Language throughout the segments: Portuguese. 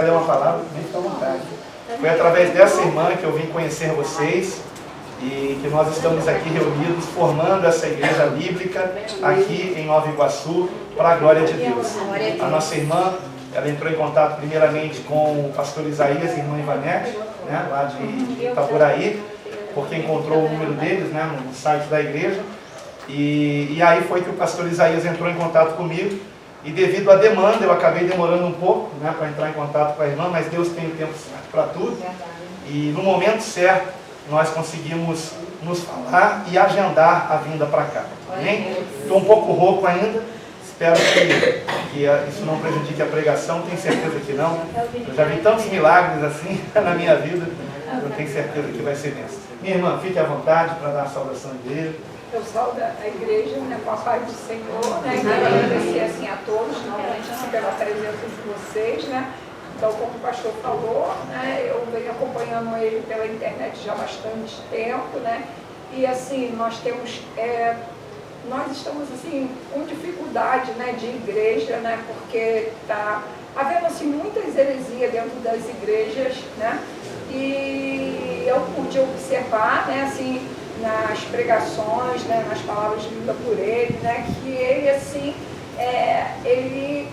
quiser ler uma palavra, também fica à vontade. Foi através dessa irmã que eu vim conhecer vocês e que nós estamos aqui reunidos formando essa igreja bíblica aqui em Nova Iguaçu para a glória de Deus. A nossa irmã, ela entrou em contato primeiramente com o pastor Isaías e a irmã Ivanete, né, lá de Itaboraí, porque encontrou o número deles, né, no site da igreja. E aí foi que o pastor Isaías entrou em contato comigo. E devido à demanda, eu acabei demorando um pouco, né, para entrar em contato com a irmã, mas Deus tem o tempo certo para tudo. E no momento certo, nós conseguimos nos falar e agendar a vinda para cá. Amém? Estou um pouco rouco ainda, espero que isso não prejudique a pregação, tenho certeza que não. Eu já vi tantos milagres assim na minha vida, eu tenho certeza que vai ser nessa. Minha irmã, fique à vontade para dar a saudação dele. Eu saldo a igreja, né, com a paz do Senhor, né, e quero agradecer assim, a todos, realmente assim, pela presença de vocês, né. Então, como o pastor falou, né, eu venho acompanhando ele pela internet já há bastante tempo, né, e assim, nós estamos assim, com dificuldade, né, de igreja, né, porque está havendo assim, muitas heresias dentro das igrejas, né, e eu pude observar, né, assim, nas pregações, né, nas palavras vindas por ele, né, que ele assim, ele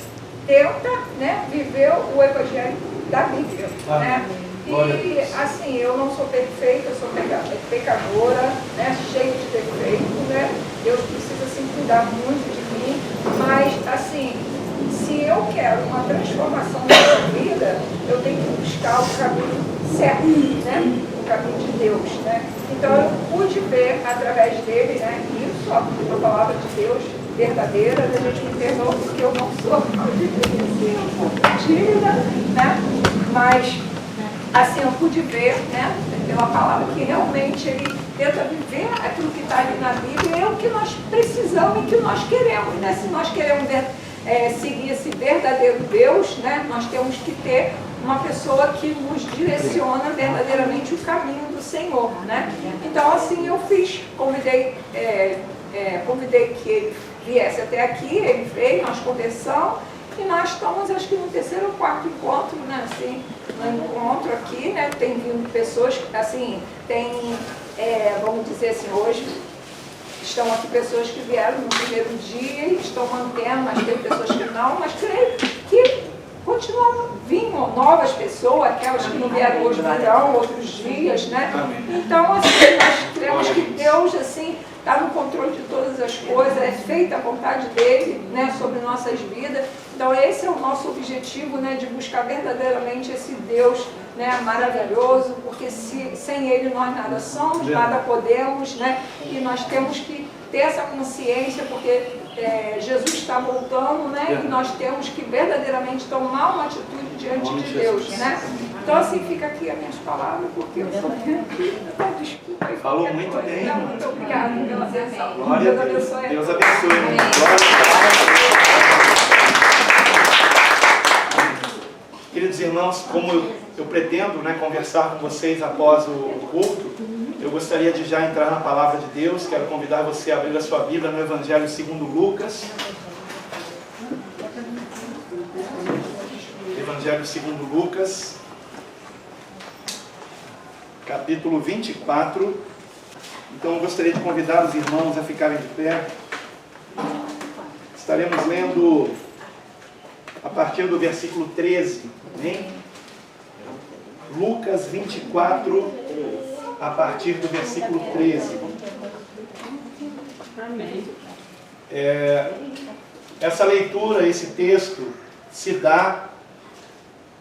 tenta, né, viver o evangelho da Bíblia, né, e assim, eu não sou perfeita, eu sou pecadora, né, cheia de defeito, né, Deus precisa assim cuidar muito de mim, mas assim, se eu quero uma transformação na minha vida, eu tenho que buscar o caminho certo, né, o caminho de Deus, né. Então eu pude ver através dele, né, isso, a palavra de Deus verdadeira, a gente me perdoa porque eu não sou tímida, né, mas assim eu pude ver, né, pela palavra que realmente ele tenta viver aquilo que está ali na Bíblia, é o que nós precisamos e que nós queremos, né, se nós queremos seguir esse verdadeiro Deus, né, nós temos que ter uma pessoa que nos direciona verdadeiramente o caminho do Senhor, né? Então assim eu convidei que ele viesse até aqui, ele veio, nós conversamos e nós estamos acho que no terceiro ou quarto encontro, né? Assim, no encontro aqui, né? Tem vindo pessoas, assim, vamos dizer assim, hoje estão aqui pessoas que vieram no primeiro dia e estão mantendo, mas tem pessoas que não, mas creio que continuam vindo novas pessoas, aquelas que não vieram hoje virão outros dias, né? Então, assim, nós cremos que Deus, assim, está no controle de todas as coisas, é feita a vontade dele, né, sobre nossas vidas. Então, esse é o nosso objetivo, né, de buscar verdadeiramente esse Deus, né, maravilhoso, porque sem ele nós nada somos, nada podemos, né? E nós temos que ter essa consciência, porque Jesus está voltando, né? E nós temos que verdadeiramente tomar uma atitude diante de Deus, né? Então, assim, fica aqui as minhas palavras, porque eu sou aqui. Desculpa aí. Falou muito bem. Muito obrigada pela atenção. Glória a Deus. Deus abençoe. Queridos irmãos, como eu pretendo, né, conversar com vocês após o culto, eu gostaria de já entrar na palavra de Deus. Quero convidar você a abrir a sua Bíblia no Evangelho segundo Lucas. Evangelho segundo Lucas, capítulo 24. Então eu gostaria de convidar os irmãos a ficarem de pé. Estaremos lendo a partir do versículo 13, amém? Lucas 24, a partir do versículo 13. Amém. Essa leitura, esse texto, se dá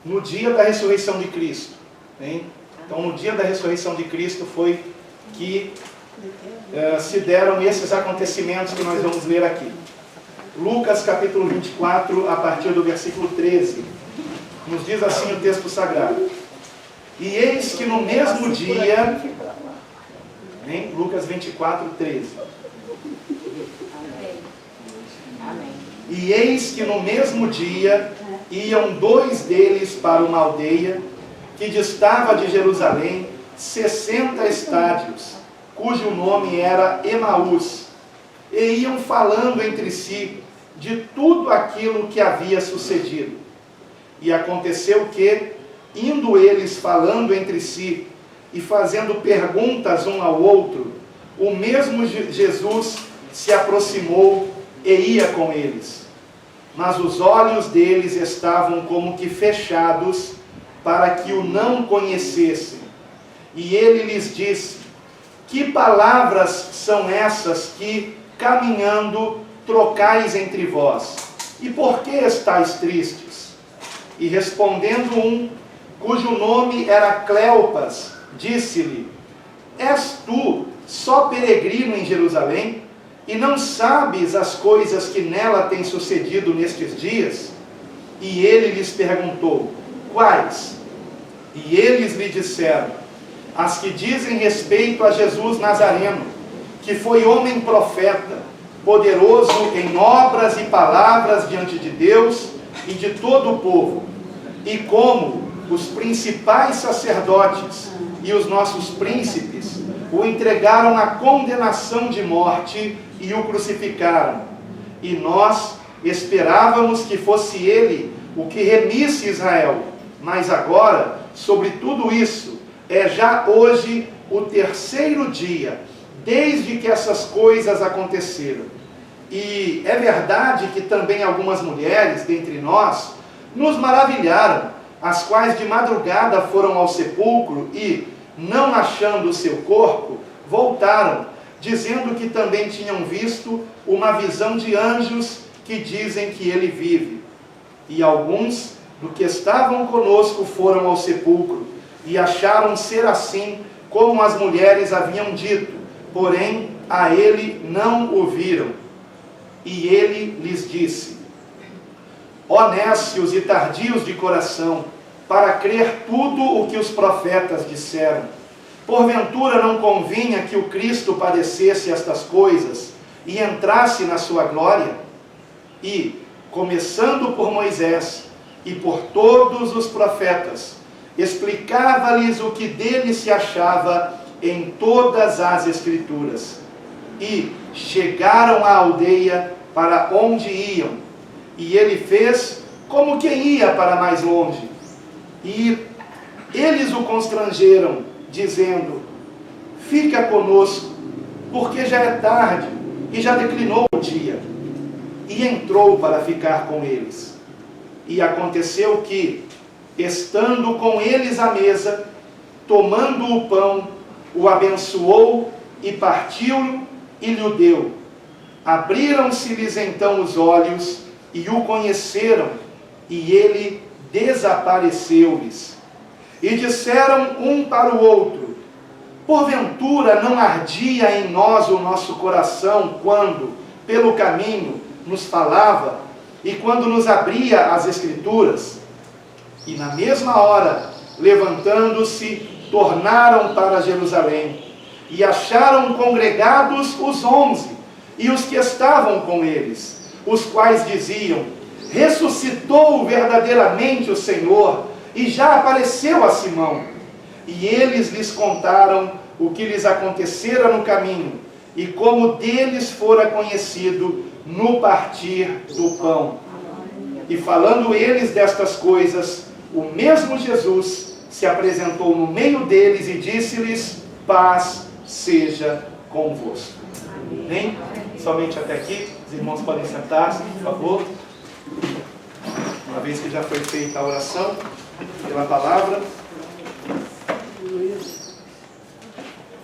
no dia da ressurreição de Cristo, amém? Então, no dia da ressurreição de Cristo foi que se deram esses acontecimentos que nós vamos ler aqui. Lucas capítulo 24, a partir do versículo 13, nos diz assim o texto sagrado: e eis que no mesmo dia, hein? Lucas 24, 13. E eis que no mesmo dia iam dois deles para uma aldeia que distava de Jerusalém 60 estádios, cujo nome era Emaús, e iam falando entre si de tudo aquilo que havia sucedido. E aconteceu que, indo eles falando entre si e fazendo perguntas um ao outro, o mesmo Jesus se aproximou e ia com eles. Mas os olhos deles estavam como que fechados, para que o não conhecessem. E ele lhes disse: que palavras são essas que, caminhando, trocais entre vós? E por que estáis tristes? E respondendo um, cujo nome era Cleopas, disse-lhe: és tu só peregrino em Jerusalém, e não sabes as coisas que nela têm sucedido nestes dias? E ele lhes perguntou: quais? E eles lhe disseram: as que dizem respeito a Jesus Nazareno, que foi homem profeta, poderoso em obras e palavras diante de Deus e de todo o povo, e como os principais sacerdotes e os nossos príncipes o entregaram à condenação de morte e o crucificaram. E nós esperávamos que fosse ele o que remisse Israel. Mas agora, sobre tudo isso, é já hoje o terceiro dia, desde que essas coisas aconteceram. E é verdade que também algumas mulheres dentre nós nos maravilharam, as quais de madrugada foram ao sepulcro e, não achando o seu corpo, voltaram, dizendo que também tinham visto uma visão de anjos que dizem que ele vive. E alguns do que estavam conosco foram ao sepulcro e acharam ser assim como as mulheres haviam dito, porém a ele não o viram. E ele lhes disse: ó nécios e tardios de coração, para crer tudo o que os profetas disseram. Porventura não convinha que o Cristo padecesse estas coisas e entrasse na sua glória? E, começando por Moisés e por todos os profetas, explicava-lhes o que dele se achava em todas as Escrituras. E chegaram à aldeia para onde iam, e ele fez como quem ia para mais longe. E eles o constrangeram, dizendo: fica conosco, porque já é tarde e já declinou o dia. E entrou para ficar com eles. E aconteceu que, estando com eles à mesa, tomando o pão, o abençoou e partiu-o e lhe deu. Abriram-se-lhes então os olhos e o conheceram, e ele desapareceu-lhes. E disseram um para o outro: porventura não ardia em nós o nosso coração quando, pelo caminho, nos falava e quando nos abria as Escrituras? E na mesma hora, levantando-se, tornaram para Jerusalém, e acharam congregados os 11, e os que estavam com eles, os quais diziam: ressuscitou verdadeiramente o Senhor, e já apareceu a Simão. E eles lhes contaram o que lhes acontecera no caminho, e como deles fora conhecido no partir do pão. E falando eles destas coisas, o mesmo Jesus se apresentou no meio deles e disse-lhes: paz seja convosco. Amém? Somente até aqui. Os irmãos podem sentar-se, por favor. Uma vez que já foi feita a oração pela palavra,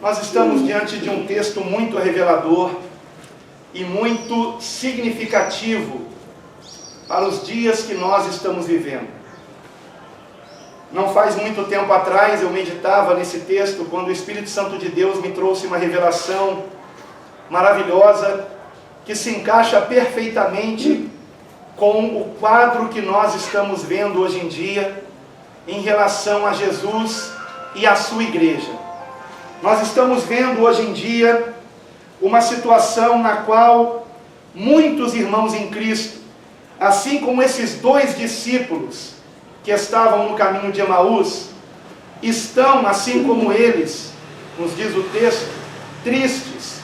nós estamos diante de um texto muito revelador e muito significativo para os dias que nós estamos vivendo. Não faz muito tempo atrás eu meditava nesse texto, quando o Espírito Santo de Deus me trouxe uma revelação maravilhosa, que se encaixa perfeitamente com o quadro que nós estamos vendo hoje em dia, em relação a Jesus e a sua igreja. Nós estamos vendo hoje em dia uma situação na qual muitos irmãos em Cristo, assim como esses 2 discípulos que estavam no caminho de Emaús, estão, assim como eles, nos diz o texto, tristes,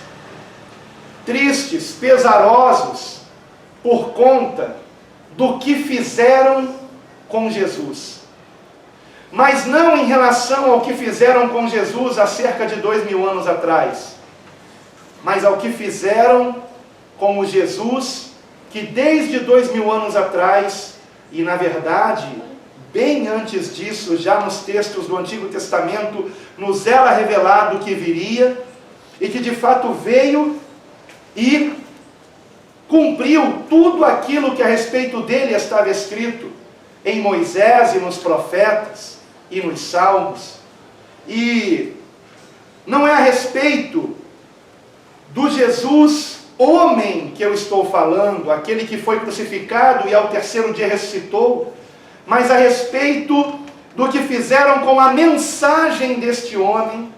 pesarosos, por conta do que fizeram com Jesus. Mas não em relação ao que fizeram com Jesus há cerca de 2000 anos atrás, mas ao que fizeram com o Jesus que desde 2000 anos atrás, e na verdade, bem antes disso, já nos textos do Antigo Testamento, nos era revelado que viria, e que de fato veio e cumpriu tudo aquilo que a respeito dele estava escrito em Moisés e nos profetas e nos salmos. E não é a respeito do Jesus homem que eu estou falando, aquele que foi crucificado e ao terceiro dia ressuscitou, mas a respeito do que fizeram com a mensagem deste homem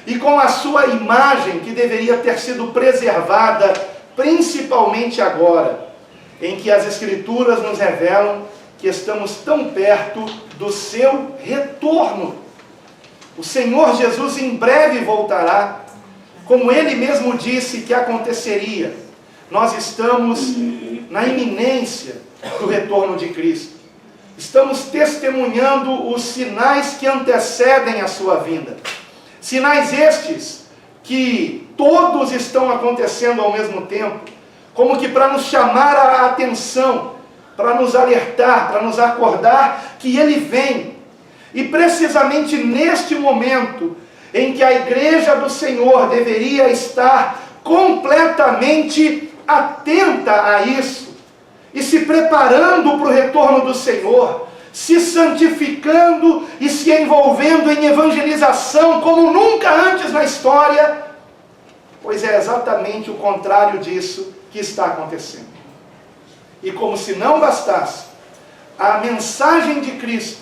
e com a sua imagem, que deveria ter sido preservada, principalmente agora, em que as Escrituras nos revelam que estamos tão perto do seu retorno. O Senhor Jesus em breve voltará, como Ele mesmo disse que aconteceria. Nós estamos na iminência do retorno de Cristo. Estamos testemunhando os sinais que antecedem a sua vinda. Sinais estes que todos estão acontecendo ao mesmo tempo, como que para nos chamar a atenção, para nos alertar, para nos acordar que Ele vem. E precisamente neste momento em que a igreja do Senhor deveria estar completamente atenta a isso, e se preparando para o retorno do Senhor, se santificando e se envolvendo em evangelização como nunca antes na história, pois é exatamente o contrário disso que está acontecendo. E como se não bastasse, a mensagem de Cristo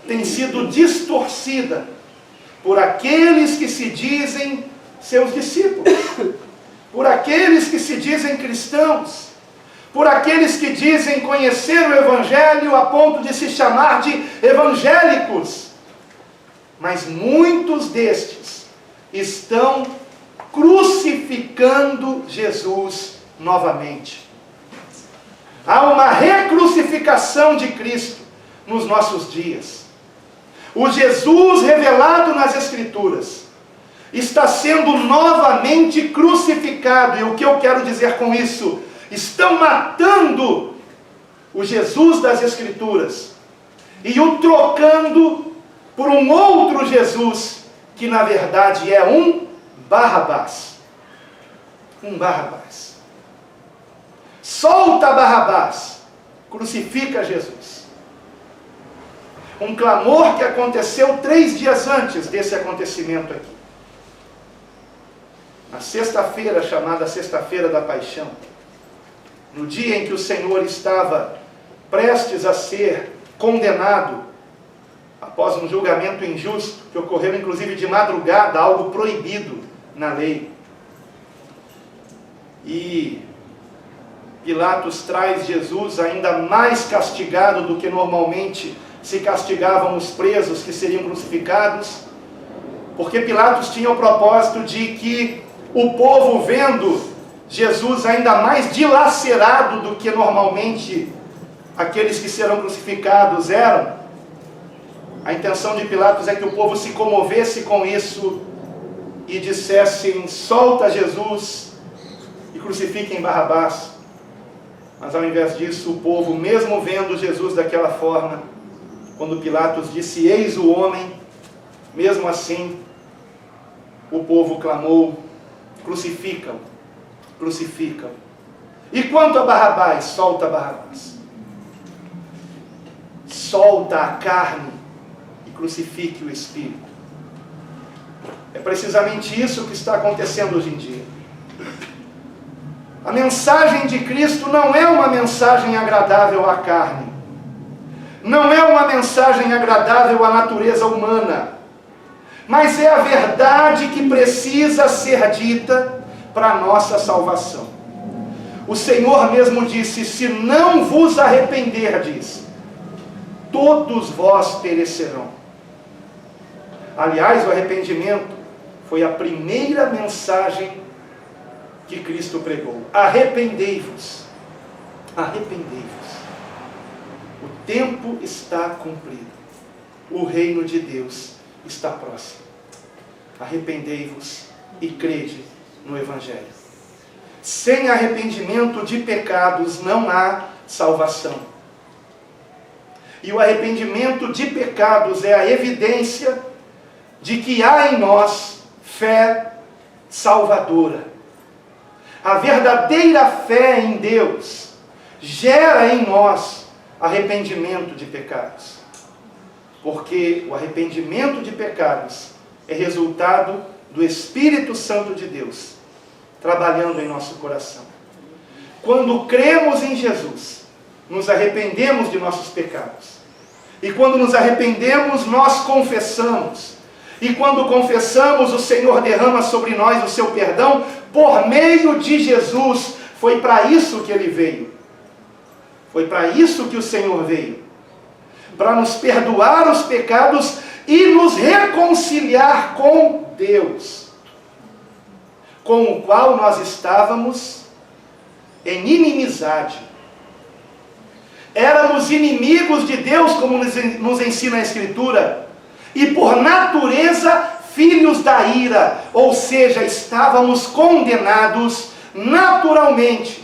tem sido distorcida por aqueles que se dizem seus discípulos, por aqueles que se dizem cristãos, por aqueles que dizem conhecer o Evangelho a ponto de se chamar de evangélicos. Mas muitos destes estão crucificando Jesus novamente. Há uma recrucificação de Cristo nos nossos dias. O Jesus revelado nas Escrituras está sendo novamente crucificado. E o que eu quero dizer com isso? Estão matando o Jesus das Escrituras e o trocando por um outro Jesus, que na verdade é um Barrabás. Um Barrabás. Solta Barrabás, crucifica Jesus. Um clamor que aconteceu 3 dias antes desse acontecimento aqui. Na sexta-feira, chamada Sexta-feira da Paixão, no dia em que o Senhor estava prestes a ser condenado, após um julgamento injusto, que ocorreu inclusive de madrugada, algo proibido na lei. E Pilatos traz Jesus ainda mais castigado do que normalmente se castigavam os presos que seriam crucificados, porque Pilatos tinha o propósito de que o povo, vendo Jesus ainda mais dilacerado do que normalmente aqueles que serão crucificados eram, a intenção de Pilatos é que o povo se comovesse com isso e dissessem: solta Jesus e crucifiquem Barrabás. Mas ao invés disso, o povo, mesmo vendo Jesus daquela forma, quando Pilatos disse: eis o homem, mesmo assim, o povo clamou: crucificam, crucificam. E quanto a Barrabás, solta Barrabás. Solta a carne e crucifique o espírito. É precisamente isso que está acontecendo hoje em dia. A mensagem de Cristo não é uma mensagem agradável à carne. Não é uma mensagem agradável à natureza humana. Mas é a verdade que precisa ser dita para a nossa salvação. O Senhor mesmo disse: se não vos arrependerdes, todos vós perecerão. Aliás, o arrependimento foi a primeira mensagem que Cristo pregou. Arrependei-vos. Arrependei-vos. O tempo está cumprido. O reino de Deus está próximo. Arrependei-vos e crede no Evangelho. Sem arrependimento de pecados não há salvação. E o arrependimento de pecados é a evidência de que há em nós fé salvadora. A verdadeira fé em Deus gera em nós arrependimento de pecados. Porque o arrependimento de pecados é resultado do Espírito Santo de Deus trabalhando em nosso coração. Quando cremos em Jesus, nos arrependemos de nossos pecados. E quando nos arrependemos, nós confessamos. E quando confessamos, o Senhor derrama sobre nós o seu perdão por meio de Jesus. Foi para isso que Ele veio. Foi para isso que o Senhor veio. Para nos perdoar os pecados e nos reconciliar com Deus, com o qual nós estávamos em inimizade. Éramos inimigos de Deus, como nos ensina a Escritura, e por natureza filhos da ira, ou seja, estávamos condenados naturalmente.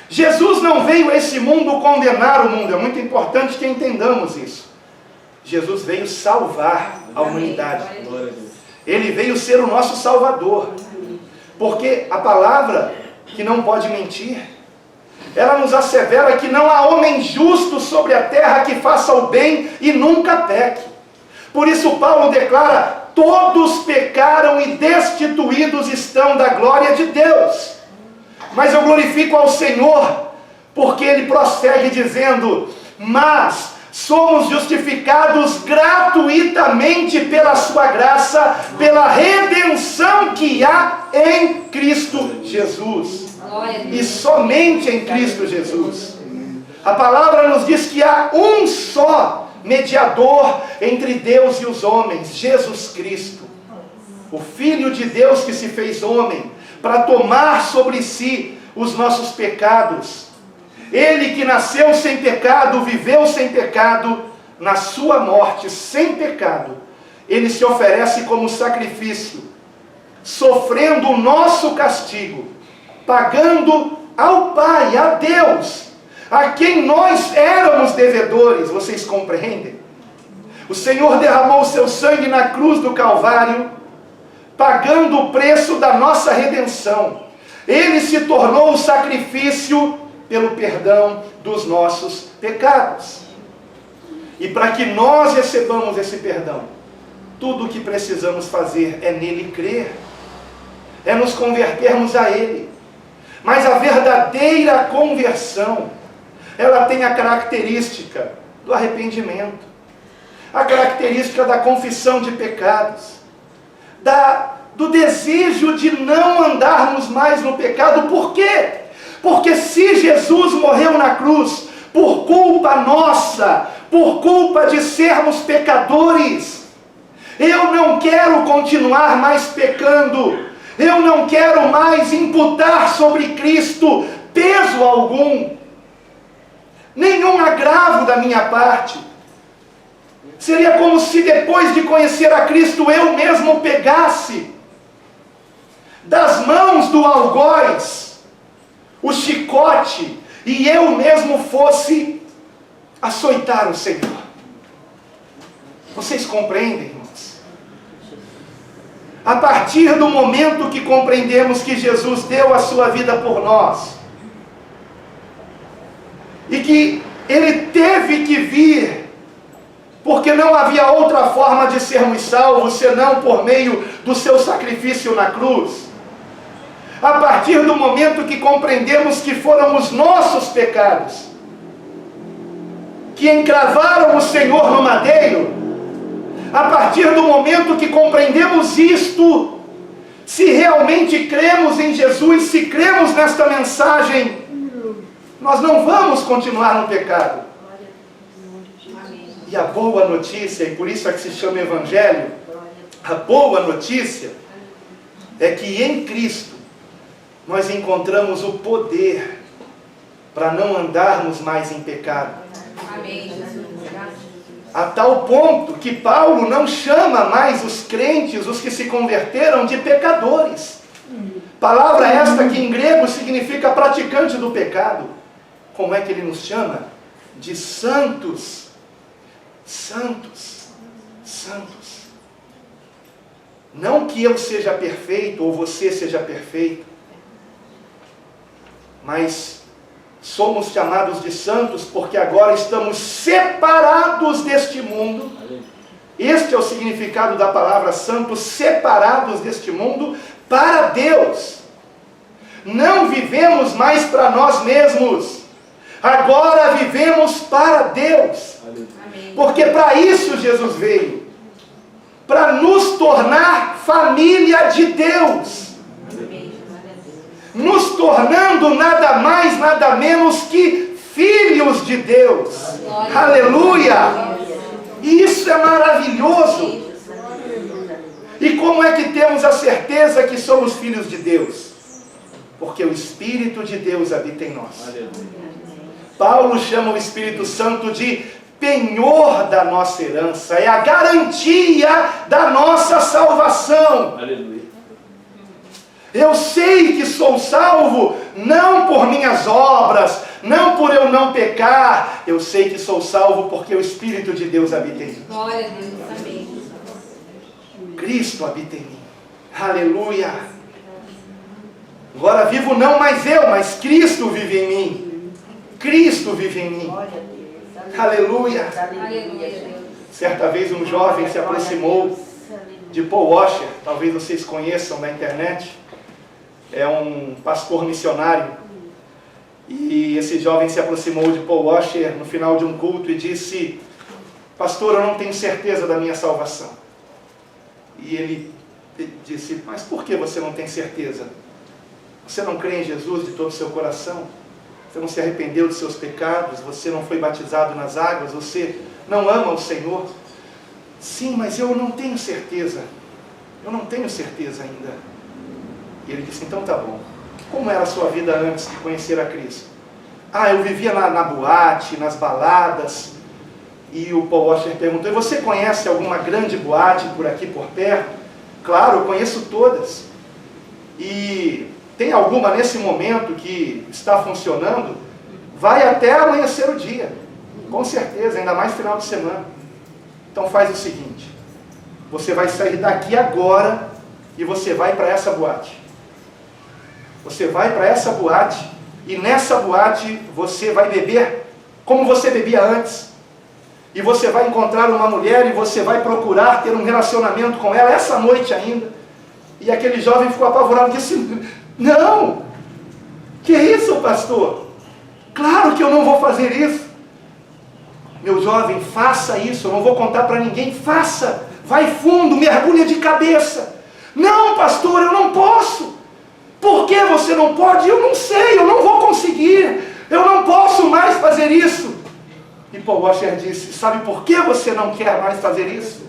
Jesus não veio a esse mundo condenar o mundo, é muito importante que entendamos isso. Jesus veio salvar a humanidade. Ele veio ser o nosso Salvador. Porque a palavra, que não pode mentir, ela nos assevera que não há homem justo sobre a terra que faça o bem e nunca peque. Por isso Paulo declara: todos pecaram e destituídos estão da glória de Deus. Mas eu glorifico ao Senhor, porque Ele prossegue dizendo: mas somos justificados gratuitamente pela sua graça, pela redenção que há em Cristo Jesus. E somente em Cristo Jesus. A palavra nos diz que há um só mediador entre Deus e os homens, Jesus Cristo, o Filho de Deus que se fez homem, para tomar sobre si os nossos pecados. Ele que nasceu sem pecado, viveu sem pecado, na sua morte sem pecado, Ele se oferece como sacrifício, sofrendo o nosso castigo, pagando ao Pai, a Deus, a quem nós éramos devedores. Vocês compreendem? O Senhor derramou o seu sangue na cruz do Calvário, pagando o preço da nossa redenção. Ele se tornou o sacrifício pelo perdão dos nossos pecados. E para que nós recebamos esse perdão, tudo o que precisamos fazer é nele crer, é nos convertermos a Ele. Mas a verdadeira conversão, ela tem a característica do arrependimento, a característica da confissão de pecados, do desejo de não andarmos mais no pecado. Por quê? Porque se Jesus morreu na cruz por culpa nossa, por culpa de sermos pecadores, eu não quero continuar mais pecando, eu não quero mais imputar sobre Cristo peso algum, nenhum agravo da minha parte. Seria como se depois de conhecer a Cristo eu mesmo pegasse das mãos do algoz o chicote e eu mesmo fosse açoitar o Senhor. Vocês compreendem, irmãos? A partir do momento que compreendemos que Jesus deu a sua vida por nós e que Ele teve que vir, porque não havia outra forma de sermos salvos senão por meio do seu sacrifício na cruz. A partir do momento que compreendemos que foram os nossos pecados que encravaram o Senhor no madeiro, a partir do momento que compreendemos isto, se realmente cremos em Jesus, se cremos nesta mensagem, nós não vamos continuar no pecado. E a boa notícia, e por isso é que se chama Evangelho, a boa notícia é que em Cristo nós encontramos o poder para não andarmos mais em pecado. Amém, Jesus. A tal ponto que Paulo não chama mais os crentes, os que se converteram, de pecadores. Palavra esta que em grego significa praticante do pecado. Como é que ele nos chama? De santos. Santos. Santos. Não que eu seja perfeito ou você seja perfeito, mas somos chamados de santos porque agora estamos separados deste mundo. Este é o significado da palavra santo, separados deste mundo para Deus. Não vivemos mais para nós mesmos. Agora vivemos para Deus. Porque para isso Jesus veio. Para nos tornar família de Deus. Nos tornando nada mais, nada menos que filhos de Deus. Aleluia! E isso é maravilhoso. E como é que temos a certeza que somos filhos de Deus? Porque o Espírito de Deus habita em nós. Paulo chama o Espírito Santo de penhor da nossa herança. É a garantia da nossa salvação. Aleluia. Eu sei que sou salvo, não por minhas obras, não por eu não pecar. Eu sei que sou salvo porque o Espírito de Deus habita em mim. Glória a Deus, amém. Cristo habita em mim. Aleluia. Agora vivo não mais eu, mas Cristo vive em mim. Cristo vive em mim. Aleluia. Aleluia. Certa vez um jovem se aproximou de Paul Washer. Talvez vocês conheçam na internet. É um pastor missionário. E esse jovem se aproximou de Paul Washer no final de um culto e disse: pastor, eu não tenho certeza da minha salvação. E ele disse: mas por que você não tem certeza? Você não crê em Jesus de todo o seu coração? Você não se arrependeu dos seus pecados? Você não foi batizado nas águas? Você não ama o Senhor? Sim, mas eu não tenho certeza. Eu não tenho certeza ainda. E ele disse: então tá bom. Como era a sua vida antes de conhecer a Cristo? Ah, eu vivia na boate, nas baladas. E o Paul Washer perguntou: e você conhece alguma grande boate por aqui por perto? Claro, eu conheço todas. E tem alguma nesse momento que está funcionando? Vai até amanhecer o dia. Com certeza, ainda mais final de semana. Então faz o seguinte: você vai sair daqui agora e você vai para essa boate. Você vai para essa boate e nessa boate você vai beber como você bebia antes. E você vai encontrar uma mulher e você vai procurar ter um relacionamento com ela essa noite ainda. E aquele jovem ficou apavorado e disse: não! Que isso, pastor? Claro que eu não vou fazer isso. Meu jovem, faça isso, eu não vou contar para ninguém, faça. Vai fundo, mergulha de cabeça. Não, pastor, eu não posso. Por que você não pode? Eu não sei, eu não vou conseguir. Eu não posso mais fazer isso. E Paul Washer disse: sabe por que você não quer mais fazer isso?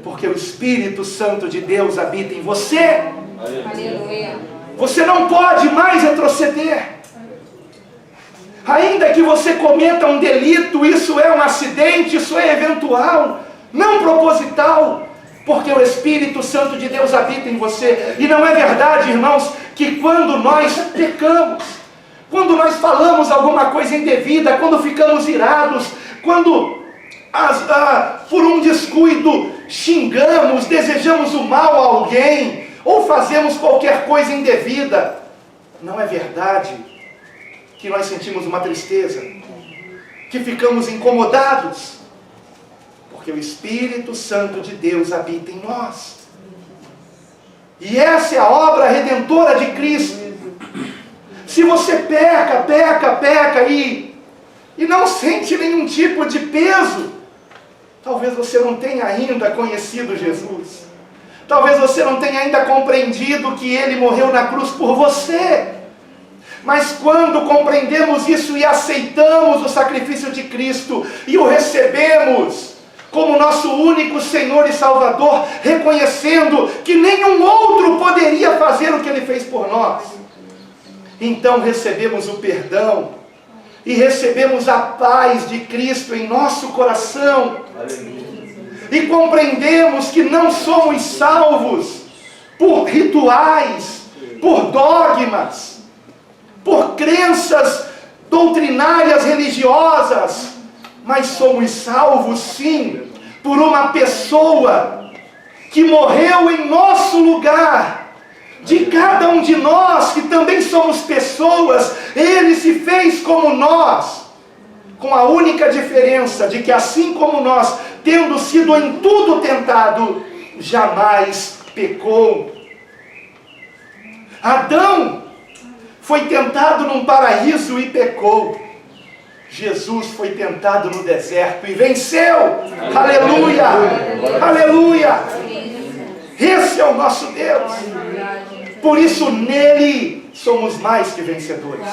Porque o Espírito Santo de Deus habita em você. Aleluia. Você não pode mais retroceder. Ainda que você cometa um delito, isso é um acidente, isso é eventual, não proposital, porque o Espírito Santo de Deus habita em você. E não é verdade, irmãos, que quando nós pecamos, quando nós falamos alguma coisa indevida, quando ficamos irados, quando por um descuido xingamos, desejamos o mal a alguém, ou fazemos qualquer coisa indevida, não é verdade que nós sentimos uma tristeza, que ficamos incomodados, porque o Espírito Santo de Deus habita em nós. E essa é a obra redentora de Cristo. Se você peca e não sente nenhum tipo de peso, talvez você não tenha ainda conhecido Jesus. Talvez você não tenha ainda compreendido que Ele morreu na cruz por você. Mas quando compreendemos isso e aceitamos o sacrifício de Cristo e o recebemos como nosso único Senhor e Salvador, reconhecendo que nenhum outro poderia fazer o que Ele fez por nós, então recebemos o perdão e recebemos a paz de Cristo em nosso coração. E compreendemos que não somos salvos por rituais, por dogmas, por crenças doutrinárias religiosas, mas somos salvos sim por uma pessoa que morreu em nosso lugar. De cada um de nós, que também somos pessoas, Ele se fez como nós, com a única diferença de que, assim como nós, tendo sido em tudo tentado, jamais pecou. Adão foi tentado num paraíso e pecou. Jesus foi tentado no deserto e venceu. Aleluia! Aleluia! Esse é o nosso Deus. Por isso nele somos mais que vencedores.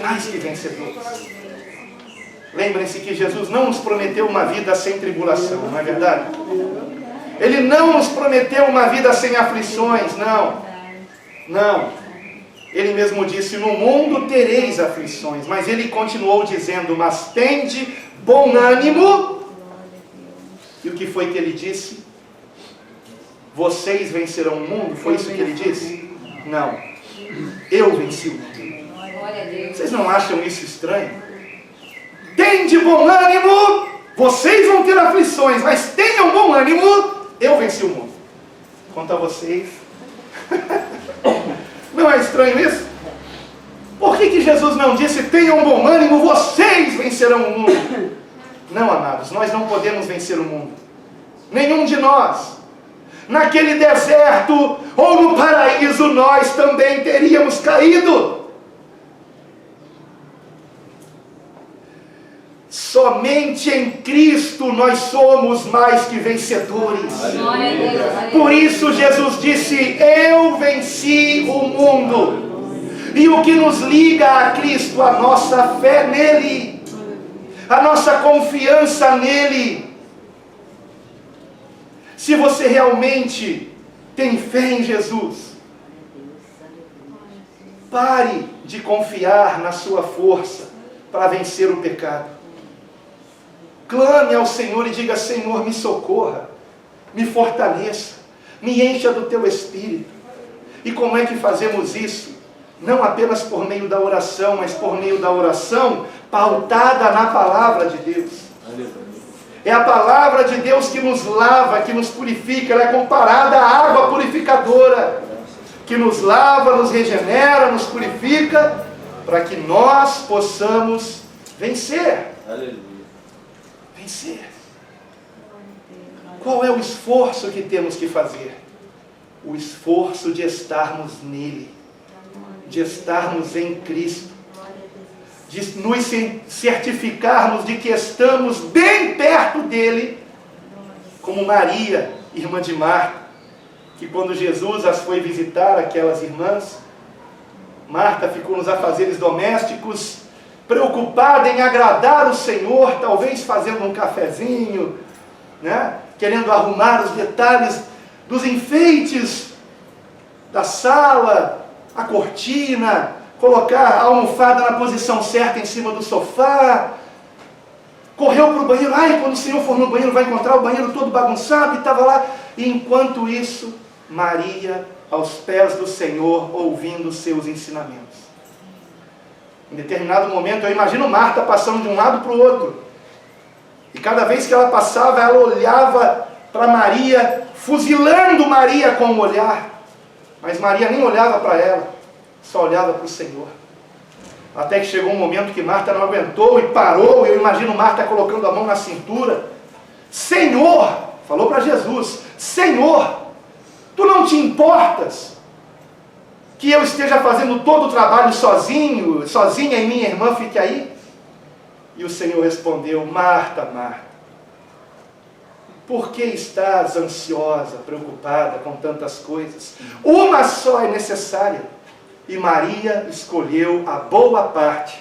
Mais que vencedores. Lembrem-se que Jesus não nos prometeu uma vida sem tribulação, não é verdade? Ele não nos prometeu uma vida sem aflições, não. Não. Ele mesmo disse, no mundo tereis aflições. Mas ele continuou dizendo, mas tende bom ânimo. E o que foi que ele disse? Vocês vencerão o mundo? Foi isso que ele disse? Não. Eu venci o mundo. Vocês não acham isso estranho? Tende bom ânimo. Vocês vão ter aflições, mas tenham bom ânimo. Eu venci o mundo. Quanto a vocês... Não é estranho isso? Por que Jesus não disse, tenham bom ânimo, vocês vencerão o mundo? Não, amados, nós não podemos vencer o mundo. Nenhum de nós. Naquele deserto ou no paraíso nós também teríamos caído. Somente em Cristo nós somos mais que vencedores. Por isso Jesus disse, eu venci o mundo. E o que nos liga a Cristo? A nossa fé nele, a nossa confiança nele. Se você realmente tem fé em Jesus, pare de confiar na sua força para vencer o pecado. Clame ao Senhor e diga, Senhor, me socorra, me fortaleça, me encha do teu Espírito. E como é que fazemos isso? Não apenas por meio da oração, mas por meio da oração pautada na palavra de Deus. É a palavra de Deus que nos lava, que nos purifica. Ela é comparada à água purificadora, que nos lava, nos regenera, nos purifica, para que nós possamos vencer. Aleluia. Vencer. Qual é o esforço que temos que fazer? O esforço de estarmos nele, de estarmos em Cristo, de nos certificarmos de que estamos bem perto dele, como Maria, irmã de Marta, que quando Jesus as foi visitar, aquelas irmãs, Marta ficou nos afazeres domésticos, preocupada em agradar o Senhor, talvez fazendo um cafezinho, né? Querendo arrumar os detalhes dos enfeites da sala, a cortina, colocar a almofada na posição certa em cima do sofá. Correu para o banheiro. Ai, quando o Senhor for no banheiro, vai encontrar o banheiro todo bagunçado. E estava lá. E enquanto isso, Maria, aos pés do Senhor, ouvindo os seus ensinamentos. Em determinado momento, eu imagino Marta passando de um lado para o outro. E cada vez que ela passava, ela olhava para Maria, fuzilando Maria com o olhar. Mas Maria nem olhava para ela, só olhava para o Senhor. Até que chegou um momento que Marta não aguentou e parou. Eu imagino Marta colocando a mão na cintura. Senhor, falou para Jesus, Senhor, tu não te importas que eu esteja fazendo todo o trabalho sozinha e minha irmã fique aí? E o Senhor respondeu, Marta, Marta, por que estás ansiosa, preocupada com tantas coisas? Uma só é necessária. E Maria escolheu a boa parte,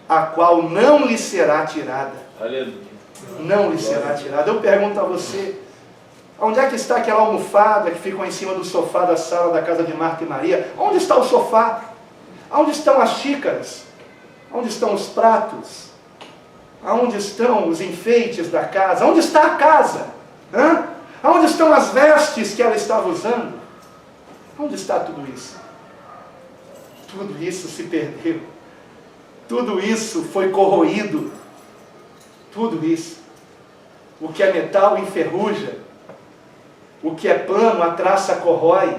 a qual não lhe será tirada. Aleluia. Não lhe será tirada. Eu pergunto a você, onde é que está aquela almofada que ficou em cima do sofá da sala da casa de Marta e Maria? Onde está o sofá? Onde estão as xícaras? Onde estão os pratos? Aonde estão os enfeites da casa? Onde está a casa? Aonde estão as vestes que ela estava usando? Onde está tudo isso? Tudo isso se perdeu. Tudo isso foi corroído. Tudo isso. O que é metal enferruja. O que é pano a traça corrói.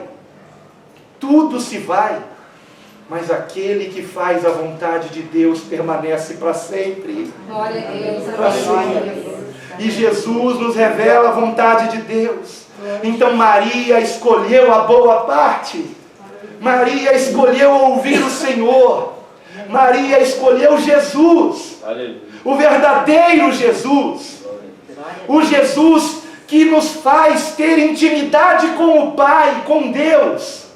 Tudo se vai. Mas aquele que faz a vontade de Deus permanece para sempre. Glória a Deus. Para sempre. E Jesus nos revela a vontade de Deus. Então Maria escolheu a boa parte. Maria escolheu ouvir o Senhor. Maria escolheu Jesus. O verdadeiro Jesus. O Jesus que nos faz ter intimidade com o Pai, com Deus.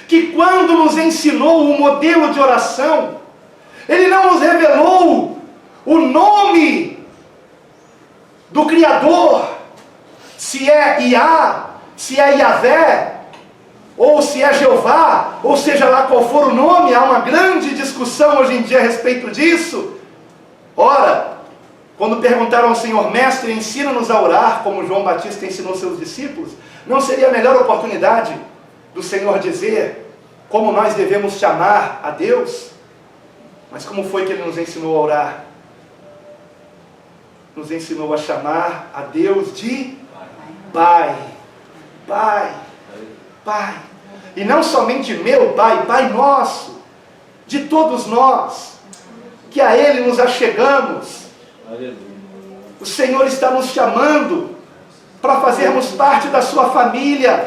Que quando nos ensinou o modelo de oração, Ele não nos revelou o nome do Criador, se é Iá, se é Iavé, ou se é Jeová, ou seja lá qual for o nome. Há uma grande discussão hoje em dia a respeito disso. Ora, quando perguntaram ao Senhor, mestre, ensina-nos a orar, como João Batista ensinou seus discípulos, não seria a melhor oportunidade do Senhor dizer como nós devemos chamar a Deus? Mas como foi que Ele nos ensinou a orar? Nos ensinou a chamar a Deus de Pai. Pai. Pai. E não somente meu Pai, Pai nosso, de todos nós, que a Ele nos achegamos. O Senhor está nos chamando para fazermos parte da sua família.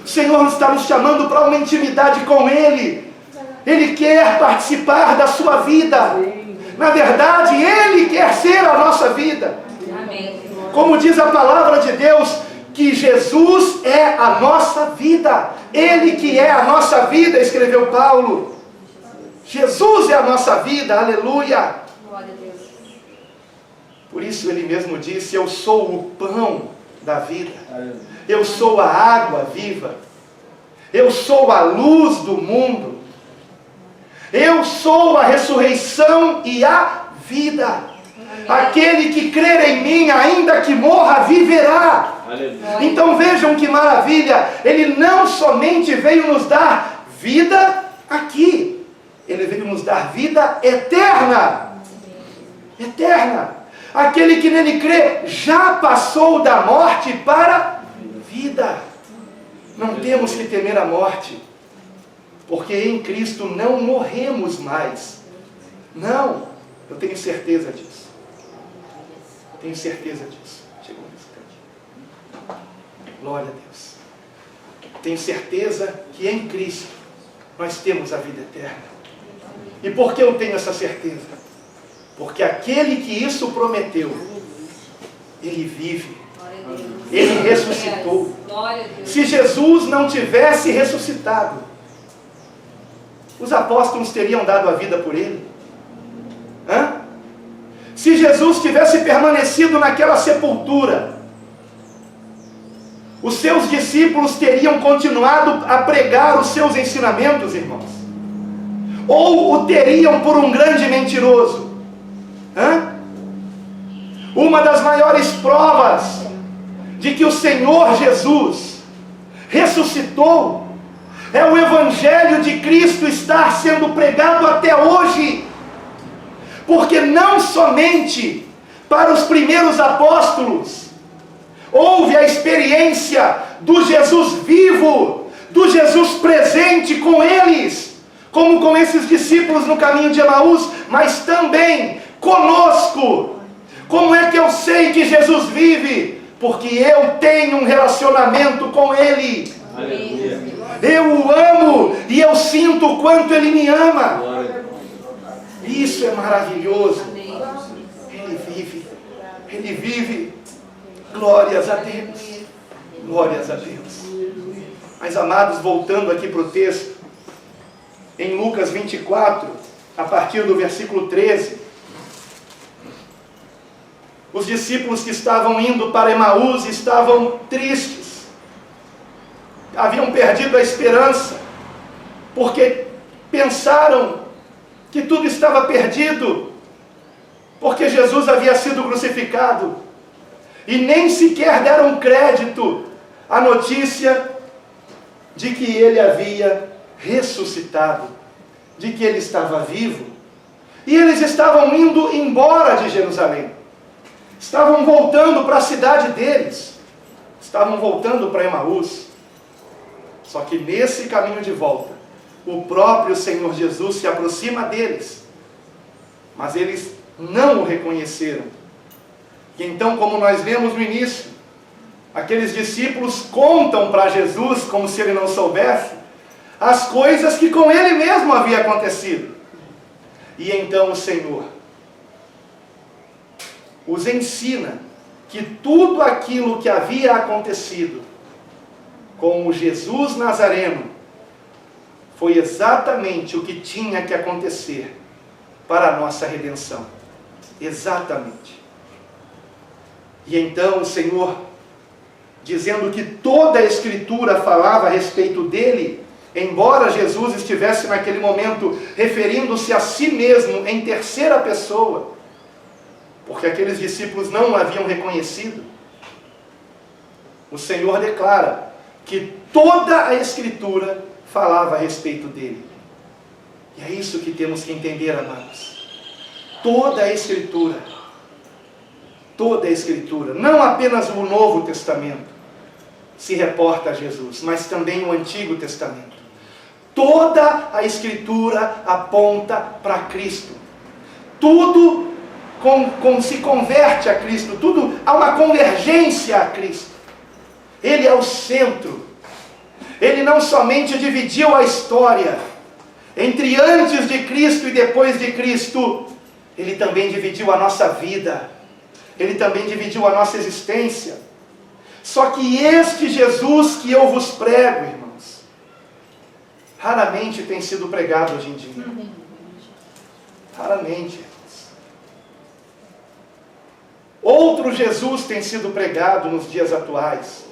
O Senhor está nos chamando para uma intimidade com Ele. Ele quer participar da sua vida. Na verdade, Ele quer ser a nossa vida. Amém. Como diz a palavra de Deus, que Jesus é a nossa vida. Ele que é a nossa vida, escreveu Paulo. Jesus é a nossa vida, aleluia. Glória a Deus. Por isso Ele mesmo disse, eu sou o pão da vida. Eu sou a água viva. Eu sou a luz do mundo. Eu sou a ressurreição e a vida. Amém. Aquele que crer em mim, ainda que morra, viverá. Aleluia. Então vejam que maravilha. Ele não somente veio nos dar vida aqui. Ele veio nos dar vida eterna. Eterna. Aquele que nele crê já passou da morte para a vida. Não temos que temer a morte, porque em Cristo não morremos mais. Não, eu tenho certeza disso. Tenho certeza disso. Chegou um instante. Glória a Deus. Tenho certeza que em Cristo nós temos a vida eterna. E por que eu tenho essa certeza? Porque aquele que isso prometeu, Ele vive. Ele ressuscitou. Se Jesus não tivesse ressuscitado, os apóstolos teriam dado a vida por Ele? Se Jesus tivesse permanecido naquela sepultura, os seus discípulos teriam continuado a pregar os seus ensinamentos, irmãos? Ou o teriam por um grande mentiroso? Uma das maiores provas de que o Senhor Jesus ressuscitou é o Evangelho de Cristo estar sendo pregado até hoje. Porque não somente para os primeiros apóstolos houve a experiência do Jesus vivo, do Jesus presente com eles, como com esses discípulos no caminho de Emaús, mas também conosco. Como é que eu sei que Jesus vive? Porque eu tenho um relacionamento com Ele. Aleluia. Eu o amo e eu sinto o quanto Ele me ama. Isso é maravilhoso. Ele vive. Ele vive. Glórias a Deus. Glórias a Deus. Mas amados, voltando aqui para o texto, em Lucas 24, a partir do versículo 13, os discípulos que estavam indo para Emaús estavam tristes. Haviam perdido a esperança, porque pensaram que tudo estava perdido, porque Jesus havia sido crucificado, e nem sequer deram crédito à notícia de que ele havia ressuscitado, de que ele estava vivo. E eles estavam indo embora de Jerusalém, estavam voltando para a cidade deles, estavam voltando para Emaús. Só que nesse caminho de volta, o próprio Senhor Jesus se aproxima deles, mas eles não o reconheceram. E então, como nós lemos no início, aqueles discípulos contam para Jesus, como se ele não soubesse, as coisas que com ele mesmo havia acontecido. E então o Senhor os ensina que tudo aquilo que havia acontecido com o Jesus Nazareno foi exatamente o que tinha que acontecer para a nossa redenção. Exatamente. E então o Senhor, dizendo que toda a Escritura falava a respeito dele, embora Jesus estivesse naquele momento referindo-se a si mesmo em terceira pessoa, porque aqueles discípulos não o haviam reconhecido, o Senhor declara que toda a Escritura falava a respeito dele. E é isso que temos que entender, amados. Toda a Escritura, não apenas o Novo Testamento se reporta a Jesus, mas também o Antigo Testamento. Toda a Escritura aponta para Cristo. Tudo se converte a Cristo, tudo há uma convergência a Cristo. Ele é o centro. Ele não somente dividiu a história entre antes de Cristo e depois de Cristo, ele também dividiu a nossa vida, ele também dividiu a nossa existência. Só que este Jesus que eu vos prego, irmãos, raramente tem sido pregado hoje em dia. Raramente. Outro Jesus tem sido pregado nos dias atuais.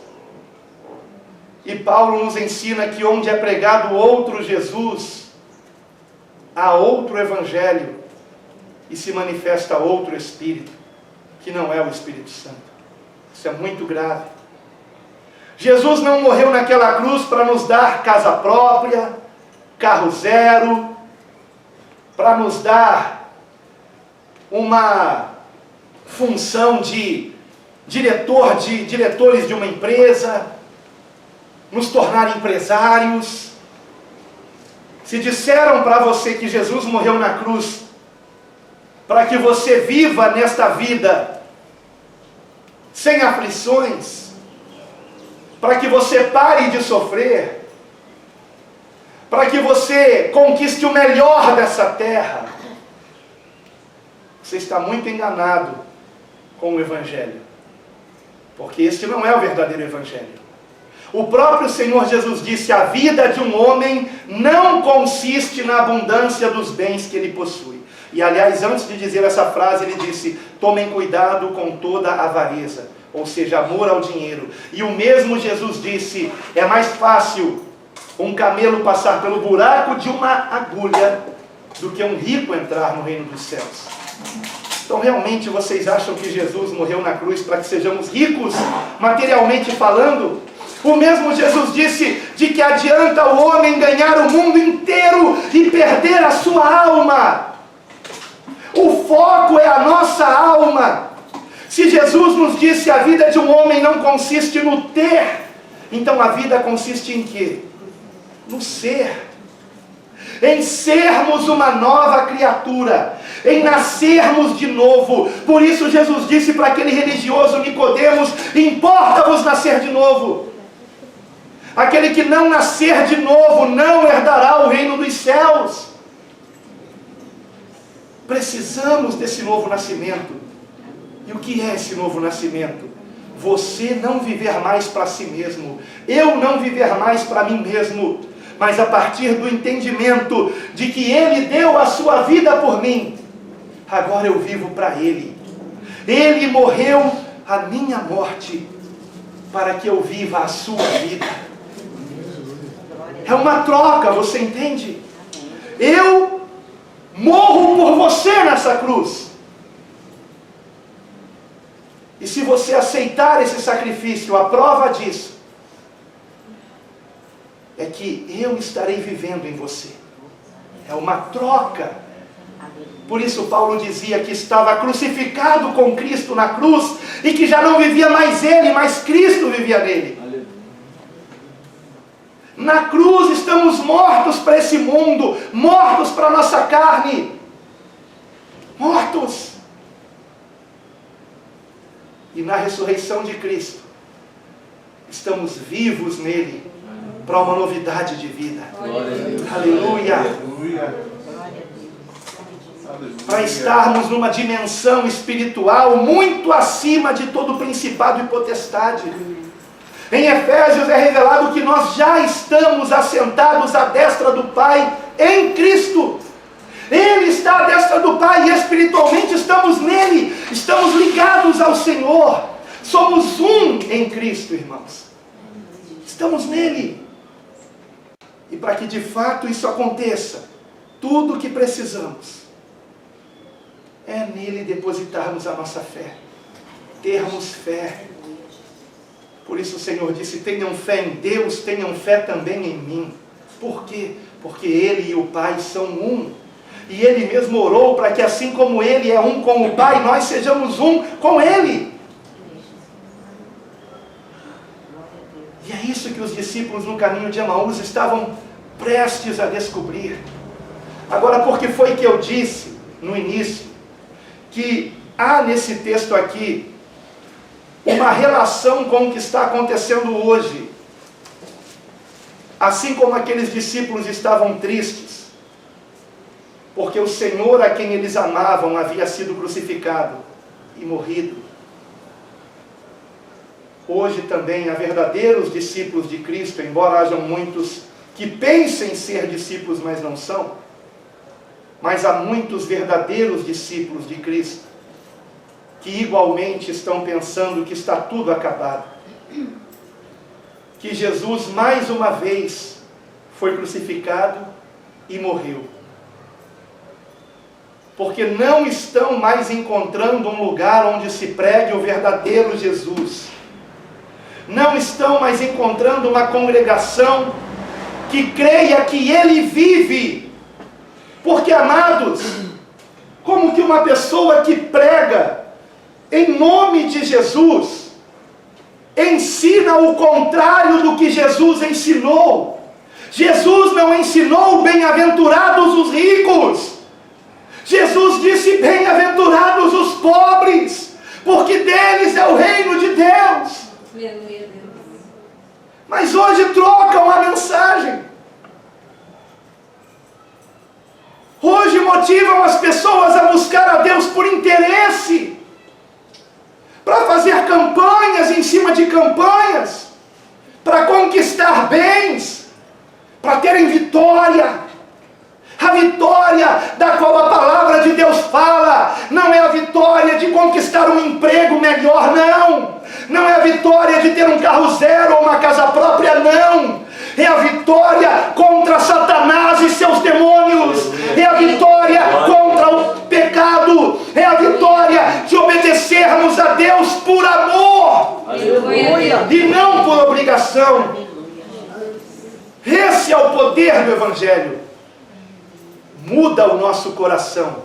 E Paulo nos ensina que onde é pregado outro Jesus, há outro Evangelho e se manifesta outro Espírito, que não é o Espírito Santo. Isso é muito grave. Jesus não morreu naquela cruz para nos dar casa própria, carro zero, para nos dar uma função de diretores de uma empresa, nos tornar empresários. Se disseram para você que Jesus morreu na cruz para que você viva nesta vida sem aflições, para que você pare de sofrer, para que você conquiste o melhor dessa terra, você está muito enganado com o Evangelho, porque este não é o verdadeiro Evangelho. O próprio Senhor Jesus disse: a vida de um homem não consiste na abundância dos bens que ele possui. E aliás, antes de dizer essa frase, ele disse: tomem cuidado com toda a avareza, ou seja, amor ao dinheiro. E o mesmo Jesus disse: é mais fácil um camelo passar pelo buraco de uma agulha do que um rico entrar no reino dos céus. Então realmente vocês acham que Jesus morreu na cruz para que sejamos ricos, materialmente falando? O mesmo Jesus disse de que adianta o homem ganhar o mundo inteiro e perder a sua alma. O foco é a nossa alma. Se Jesus nos disse a vida de um homem não consiste no ter, então a vida consiste em quê? No ser. Em sermos uma nova criatura, em nascermos de novo. Por isso Jesus disse para aquele religioso Nicodemos: importa-vos nascer de novo. Aquele que não nascer de novo não herdará o reino dos céus. Precisamos desse novo nascimento. E o que é esse novo nascimento? Você não viver mais para si mesmo, eu não viver mais para mim mesmo, mas a partir do entendimento de que Ele deu a sua vida por mim, agora eu vivo para Ele. Ele morreu a minha morte para que eu viva a sua vida. É uma troca, você entende? Eu Morro por você nessa cruz. E se você aceitar esse sacrifício, a prova disso é que eu estarei vivendo em você. É uma troca. Por isso Paulo dizia que estava crucificado com Cristo na cruz e que já não vivia mais ele, mas Cristo vivia nele. Na cruz estamos mortos para esse mundo, mortos para a nossa carne. Mortos. E na ressurreição de Cristo, estamos vivos nele, para uma novidade de vida. Aleluia. Para estarmos numa dimensão espiritual muito acima de todo principado e potestade. Em Efésios é revelado que nós já estamos assentados à destra do Pai em Cristo. Ele está à destra do Pai e espiritualmente estamos nele. Estamos ligados ao Senhor. Somos um em Cristo, irmãos. Estamos nele. E para que de fato isso aconteça, tudo o que precisamos é nele depositarmos a nossa fé. Termos fé. Por isso o Senhor disse, tenham fé em Deus, tenham fé também em mim. Por quê? Porque Ele e o Pai são um. E Ele mesmo orou para que assim como Ele é um com o Pai, nós sejamos um com Ele. E é isso que os discípulos no caminho de Emaús estavam prestes a descobrir. Agora, por que foi que eu disse no início que há nesse texto aqui uma relação com o que está acontecendo hoje? Assim como aqueles discípulos estavam tristes, porque o Senhor a quem eles amavam havia sido crucificado e morrido. Hoje também há verdadeiros discípulos de Cristo, embora hajam muitos que pensem ser discípulos, mas não são. Mas há muitos verdadeiros discípulos de Cristo, que igualmente estão pensando que está tudo acabado. Que Jesus mais uma vez foi crucificado e morreu. Porque não estão mais encontrando um lugar onde se pregue o verdadeiro Jesus. Não estão mais encontrando uma congregação que creia que Ele vive. Porque, amados, como que uma pessoa que prega em nome de Jesus ensina o contrário do que Jesus ensinou? Jesus não ensinou bem-aventurados os ricos. Jesus disse bem-aventurados os pobres, porque deles é o reino de Deus. Mas hoje trocam a mensagem. Hoje motivam as pessoas a buscar a Deus por interesse, para fazer campanhas em cima de campanhas, para conquistar bens, para terem vitória. A vitória da qual a palavra de Deus fala não é a vitória de conquistar um emprego melhor, não. Não é a vitória de ter um carro zero ou uma casa própria, não. É a vitória contra Satanás e seus demônios. É a vitória contra o pecado. É a vitória de obedecermos a Deus por amor. Aleluia. E não por obrigação. Esse é o poder do Evangelho. Muda o nosso coração,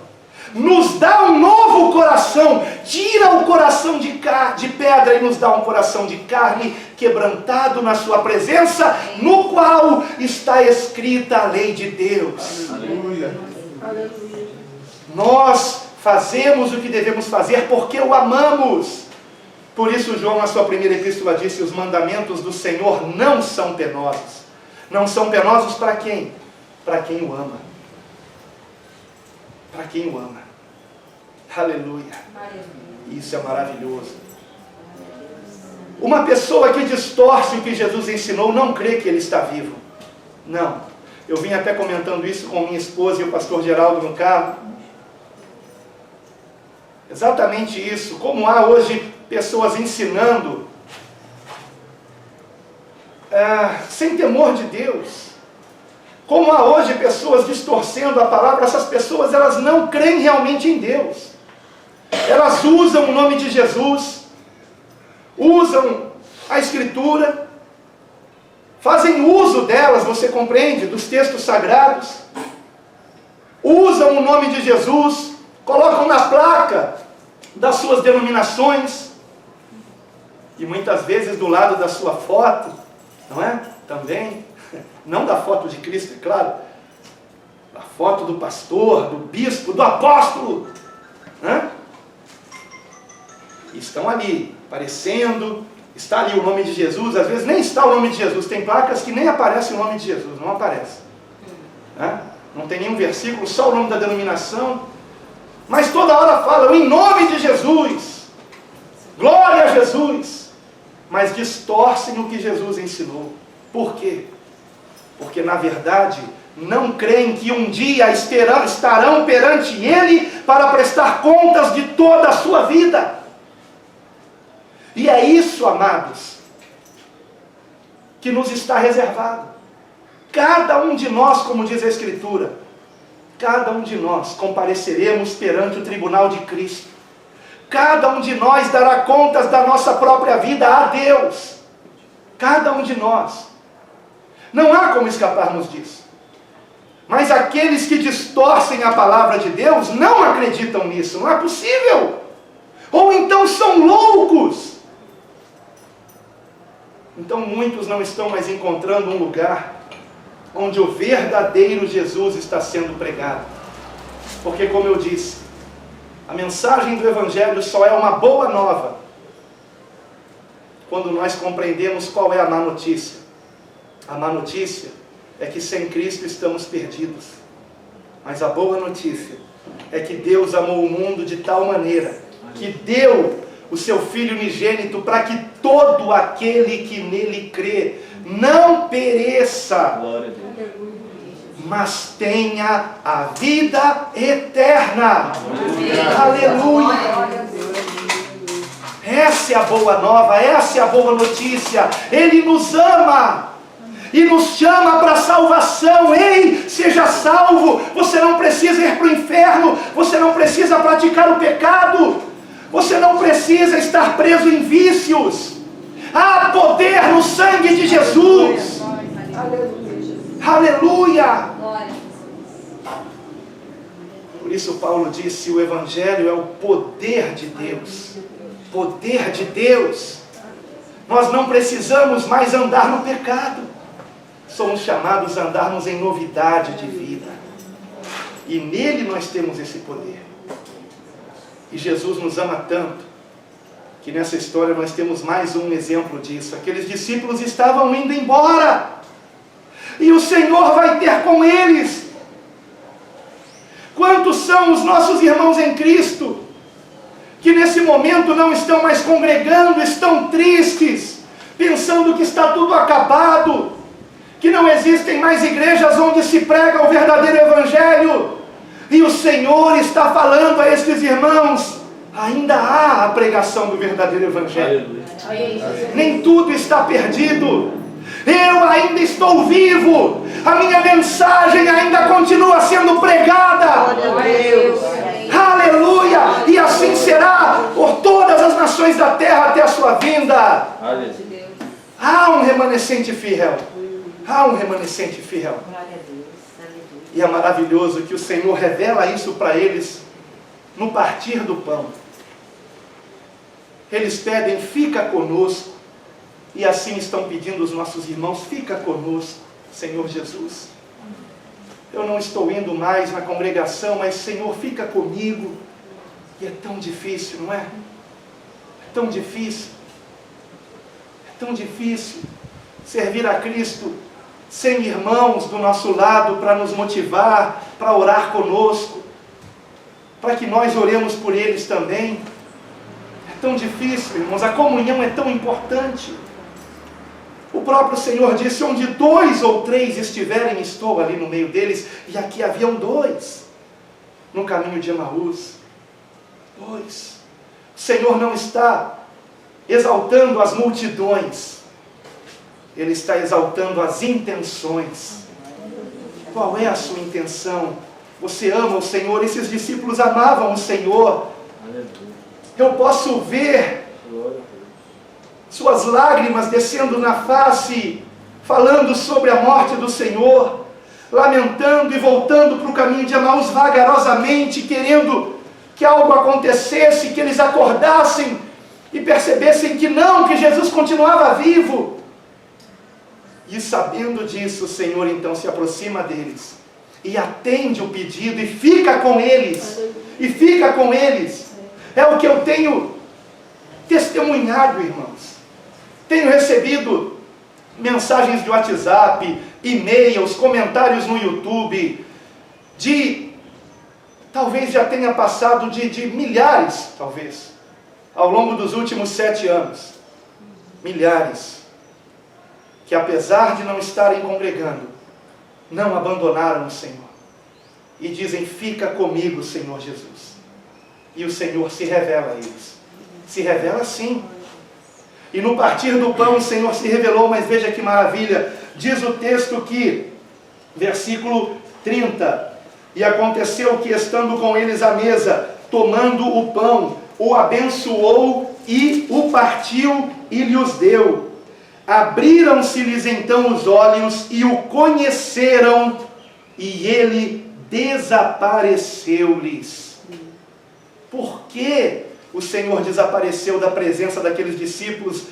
nos dá um novo coração, tira o coração de pedra e nos dá um coração de carne, quebrantado na sua presença, no qual está escrita a lei de Deus. Aleluia. Nós fazemos o que devemos fazer porque o amamos. Por isso João, na sua primeira epístola, disse: os mandamentos do Senhor não são penosos. Não são penosos para quem? Para quem o ama. Para quem o ama. Aleluia. Isso é maravilhoso. Uma pessoa que distorce o que Jesus ensinou não crê que Ele está vivo. Não. Eu vim até comentando isso com minha esposa e o pastor Geraldo no carro. Exatamente isso. Como há hoje pessoas ensinando sem temor de Deus, Como há hoje pessoas distorcendo a palavra, essas pessoas elas não creem realmente em Deus. Elas usam o nome de Jesus, usam a Escritura, fazem uso delas, você compreende, dos textos sagrados, usam o nome de Jesus, colocam na placa das suas denominações, e muitas vezes do lado da sua foto, não é? Também, não da foto de Cristo, é claro, da foto do pastor, do bispo, do apóstolo, né? Estão ali, aparecendo, está ali o nome de Jesus, às vezes nem está o nome de Jesus, tem placas que nem aparece o nome de Jesus, não aparece, né? Não tem nenhum versículo, só o nome da denominação, mas toda hora falam em nome de Jesus, glória a Jesus, mas distorcem o que Jesus ensinou. Por quê? Porque na verdade não creem que um dia estarão perante Ele para prestar contas de toda a sua vida. E é isso, amados, que nos está reservado. Cada um de nós, como diz a Escritura, cada um de nós compareceremos perante o tribunal de Cristo. Cada um de nós dará contas da nossa própria vida a Deus. Cada um de nós. Não há como escaparmos disso. Mas aqueles que distorcem a palavra de Deus não acreditam nisso. Não é possível. Ou então são loucos. Então muitos não estão mais encontrando um lugar onde o verdadeiro Jesus está sendo pregado. Porque, como eu disse, a mensagem do Evangelho só é uma boa nova quando nós compreendemos qual é a má notícia. A má notícia é que sem Cristo estamos perdidos. Mas a boa notícia é que Deus amou o mundo de tal maneira que deu o seu Filho unigênito para que todo aquele que nele crê não pereça, mas tenha a vida eterna. Aleluia! Essa é a boa nova, essa é a boa notícia. Ele nos ama e nos chama para a salvação. Ei, seja salvo. Você não precisa ir para o inferno, você não precisa praticar o pecado, você não precisa estar preso em vícios. Há poder no sangue de Jesus. Aleluia! Por isso Paulo disse, o Evangelho é o poder de Deus. Poder de Deus. Nós não precisamos mais andar no pecado. Somos chamados a andarmos em novidade de vida. E nele nós temos esse poder. E Jesus nos ama tanto, que nessa história nós temos mais um exemplo disso. Aqueles discípulos estavam indo embora, e o Senhor vai ter com eles. Quantos são os nossos irmãos em Cristo, que nesse momento não estão mais congregando, estão tristes, pensando que está tudo acabado, que não existem mais igrejas onde se prega o verdadeiro Evangelho. E o Senhor está falando a estes irmãos, ainda há a pregação do verdadeiro Evangelho. Nem tudo está perdido. Eu ainda estou vivo. A minha mensagem ainda continua sendo pregada. Aleluia! E assim será por todas as nações da terra até a sua vinda. Há um remanescente fiel. Há um remanescente fiel. E é maravilhoso que o Senhor revela isso para eles no partir do pão. Eles pedem, fica conosco. E assim estão pedindo os nossos irmãos, fica conosco, Senhor Jesus. Eu não estou indo mais na congregação, mas Senhor, fica comigo. E é tão difícil, não é? É tão difícil. É tão difícil servir a Cristo sem irmãos do nosso lado para nos motivar, para orar conosco, para que nós oremos por eles também. É tão difícil, irmãos, a comunhão é tão importante. O próprio Senhor disse, onde 2 ou 3 estiverem, estou ali no meio deles. E aqui haviam 2, no caminho de Emaús. 2. O Senhor não está exaltando as multidões, Ele está exaltando as intenções. Qual é a sua intenção? Você ama o Senhor? Esses discípulos amavam o Senhor. Eu posso ver suas lágrimas descendo na face, falando sobre a morte do Senhor, lamentando e voltando para o caminho de Emaús vagarosamente, querendo que algo acontecesse, que eles acordassem e percebessem que não, que Jesus continuava vivo. E sabendo disso, o Senhor então se aproxima deles e atende o pedido e fica com eles. E fica com eles. É o que eu tenho testemunhado, irmãos. Tenho recebido mensagens de WhatsApp, e-mails, comentários no YouTube, talvez já tenha passado de milhares, talvez, ao longo dos últimos 7 anos. Milhares. Que apesar de não estarem congregando, não abandonaram o Senhor. E dizem, fica comigo, Senhor Jesus. E o Senhor se revela a eles. Se revela sim. E no partir do pão o Senhor se revelou, mas veja que maravilha. Diz o texto que, versículo 30, e aconteceu que estando com eles à mesa, tomando o pão, o abençoou e o partiu e lhes deu. Abriram-se-lhes então os olhos e o conheceram, e ele desapareceu-lhes. Por que o Senhor desapareceu da presença daqueles discípulos?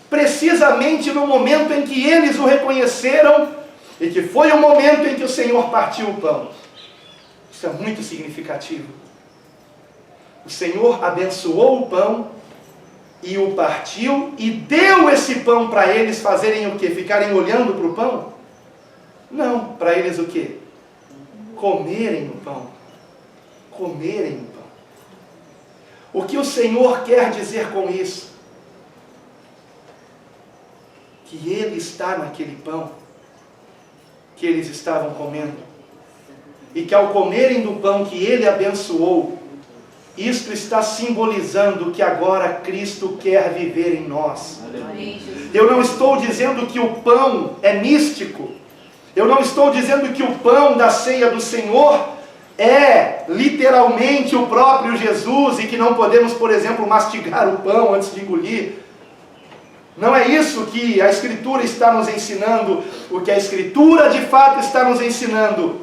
Precisamente no momento em que eles o reconheceram, e que foi o momento em que o Senhor partiu o pão. Isso é muito significativo. O Senhor abençoou o pão, e o partiu, e deu esse pão para eles fazerem o quê? Ficarem olhando para o pão? Não, para eles o quê? Comerem o pão. Comerem o pão. O que o Senhor quer dizer com isso? Que Ele está naquele pão que eles estavam comendo. E que ao comerem do pão que Ele abençoou, isto está simbolizando que agora Cristo quer viver em nós. Eu não estou dizendo que o pão é místico. Eu não estou dizendo que o pão da ceia do Senhor é literalmente o próprio Jesus e que não podemos, por exemplo, mastigar o pão antes de engolir. Não é isso que a Escritura está nos ensinando. O que a Escritura de fato está nos ensinando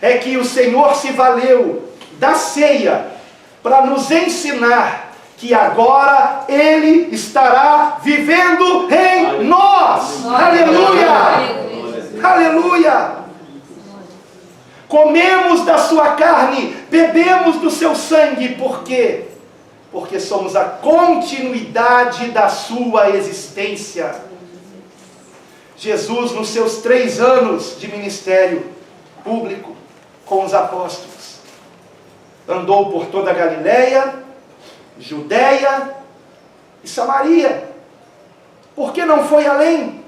é que o Senhor se valeu da ceia para nos ensinar que agora Ele estará vivendo em nós. Aleluia! Aleluia! Comemos da sua carne, bebemos do seu sangue. Por quê? Porque somos a continuidade da sua existência. Jesus, nos seus 3 anos de ministério público com os apóstolos, andou por toda a Galileia, Judeia e Samaria. Por que não foi além?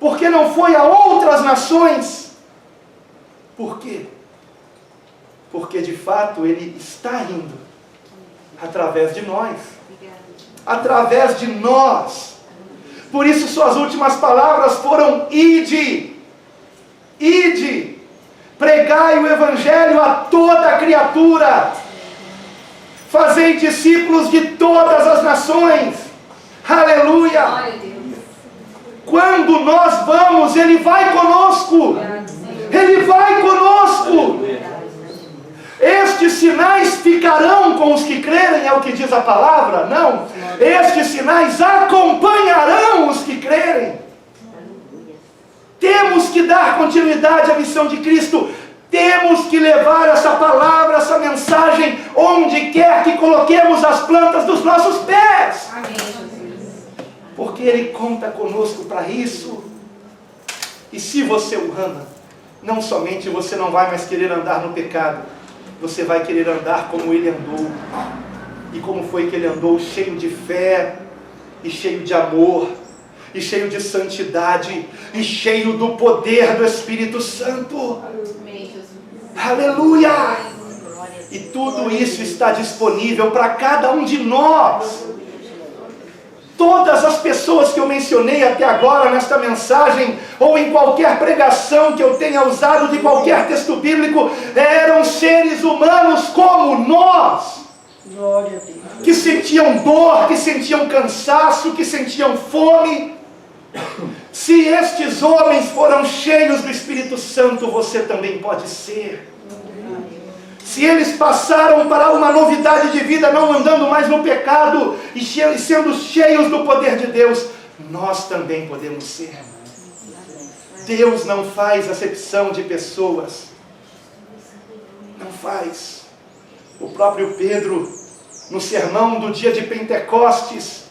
Por que não foi a outras nações? Por quê? Porque de fato Ele está indo através de nós. Através de nós. Por isso suas últimas palavras foram: ide, ide, pregai o Evangelho a toda criatura, fazei discípulos de todas as nações. Aleluia! Quando nós vamos, Ele vai conosco. Ele vai conosco. Estes sinais ficarão com os que crerem, é o que diz a palavra? Não. Estes sinais acompanharão os que crerem. Temos que dar continuidade à missão de Cristo. Temos que levar essa palavra, essa mensagem, onde quer que coloquemos as plantas dos nossos pés. Porque Ele conta conosco para isso. E se você o ama, não somente você não vai mais querer andar no pecado, você vai querer andar como Ele andou. E como foi que Ele andou? Cheio de fé, e cheio de amor, e cheio de santidade, e cheio do poder do Espírito Santo. Aleluia! E tudo isso está disponível para cada um de nós. Todas as pessoas que eu mencionei até agora nesta mensagem, ou em qualquer pregação que eu tenha usado de qualquer texto bíblico, eram seres humanos como nós, Glória a Deus. que sentiam dor, que sentiam cansaço, que sentiam fome. Se estes homens foram cheios do Espírito Santo, você também pode ser. Se eles passaram para uma novidade de vida, não andando mais no pecado e sendo cheios do poder de Deus, nós também podemos ser. Deus não faz acepção de pessoas. Não faz. O próprio Pedro, no sermão do dia de Pentecostes,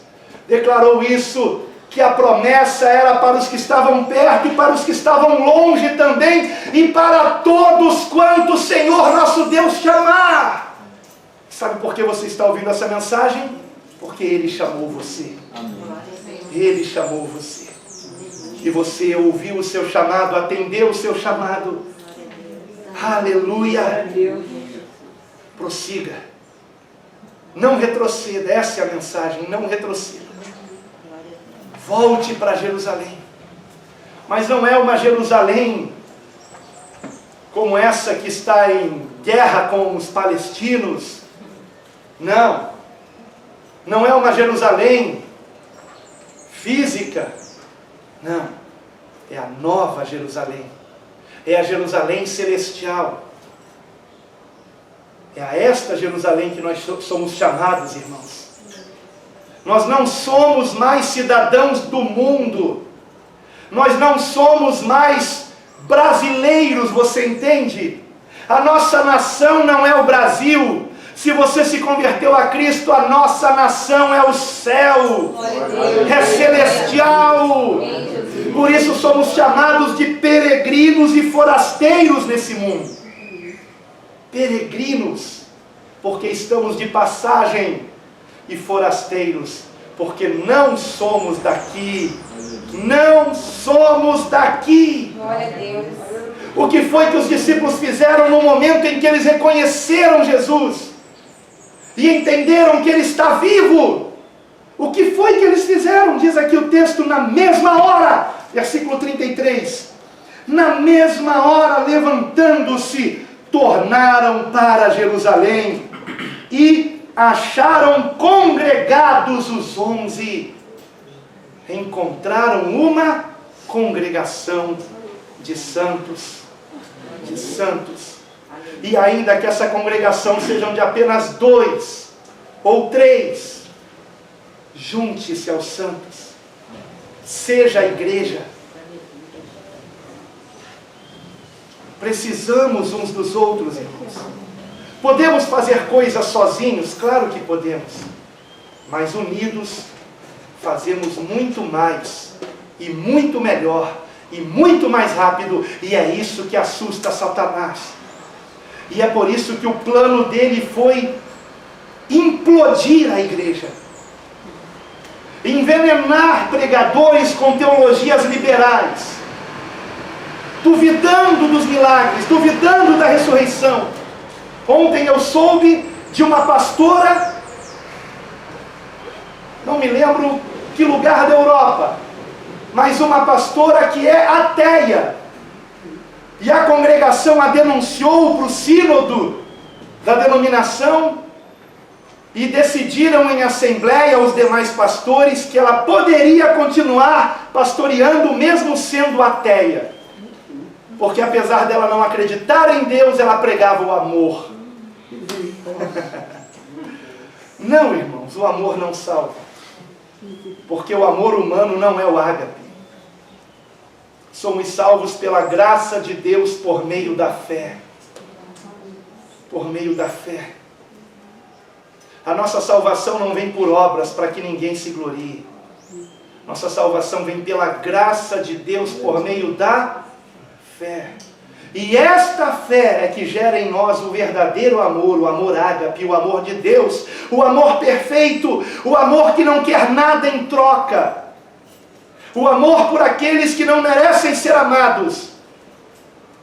declarou isso, que a promessa era para os que estavam perto e para os que estavam longe também, e para todos quanto o Senhor nosso Deus chamar. Sabe por que você está ouvindo essa mensagem? Porque Ele chamou você. Ele chamou você. E você ouviu o seu chamado, atendeu o seu chamado. Aleluia. Prossiga. Não retroceda. Essa é a mensagem. Não retroceda. Volte para Jerusalém. Mas não é uma Jerusalém como essa que está em guerra com os palestinos. Não. Não é uma Jerusalém física. Não. É a nova Jerusalém. É a Jerusalém celestial. É a esta Jerusalém que nós somos chamados, irmãos. Nós não somos mais cidadãos do mundo. Nós não somos mais brasileiros, você entende? A nossa nação não é o Brasil. Se você se converteu a Cristo, a nossa nação é o céu. É celestial. Por isso somos chamados de peregrinos e forasteiros nesse mundo. Peregrinos, porque estamos de passagem, e forasteiros, porque não somos daqui. Não somos daqui. Glória a Deus. O que foi que os discípulos fizeram no momento em que eles reconheceram Jesus e entenderam que Ele está vivo? O que foi que eles fizeram? Diz aqui o texto, na mesma hora, versículo 33. Na mesma hora, levantando-se, tornaram para Jerusalém e acharam congregados os 11. Encontraram uma congregação de santos. De santos. E ainda que essa congregação sejam de apenas 2 ou 3, junte-se aos santos. Seja a igreja. Precisamos uns dos outros, irmãos. Podemos fazer coisas sozinhos? Claro que podemos. Mas unidos, fazemos muito mais, e muito melhor, e muito mais rápido. E é isso que assusta Satanás. E é por isso que o plano dele foi implodir a igreja. Envenenar pregadores com teologias liberais. Duvidando dos milagres, duvidando da ressurreição. Ontem eu soube de uma pastora, não me lembro que lugar da Europa, mas uma pastora que é ateia. E a congregação a denunciou para o sínodo da denominação e decidiram em assembleia os demais pastores que ela poderia continuar pastoreando mesmo sendo ateia. Porque apesar dela não acreditar em Deus, ela pregava o amor. Não, irmãos, o amor não salva. Porque o amor humano não é o ágape. Somos salvos pela graça de Deus por meio da fé. Por meio da fé. A nossa salvação não vem por obras para que ninguém se glorie. Nossa salvação vem pela graça de Deus por meio da fé. E esta fé é que gera em nós o verdadeiro amor, o amor ágape, o amor de Deus, o amor perfeito, o amor que não quer nada em troca, o amor por aqueles que não merecem ser amados,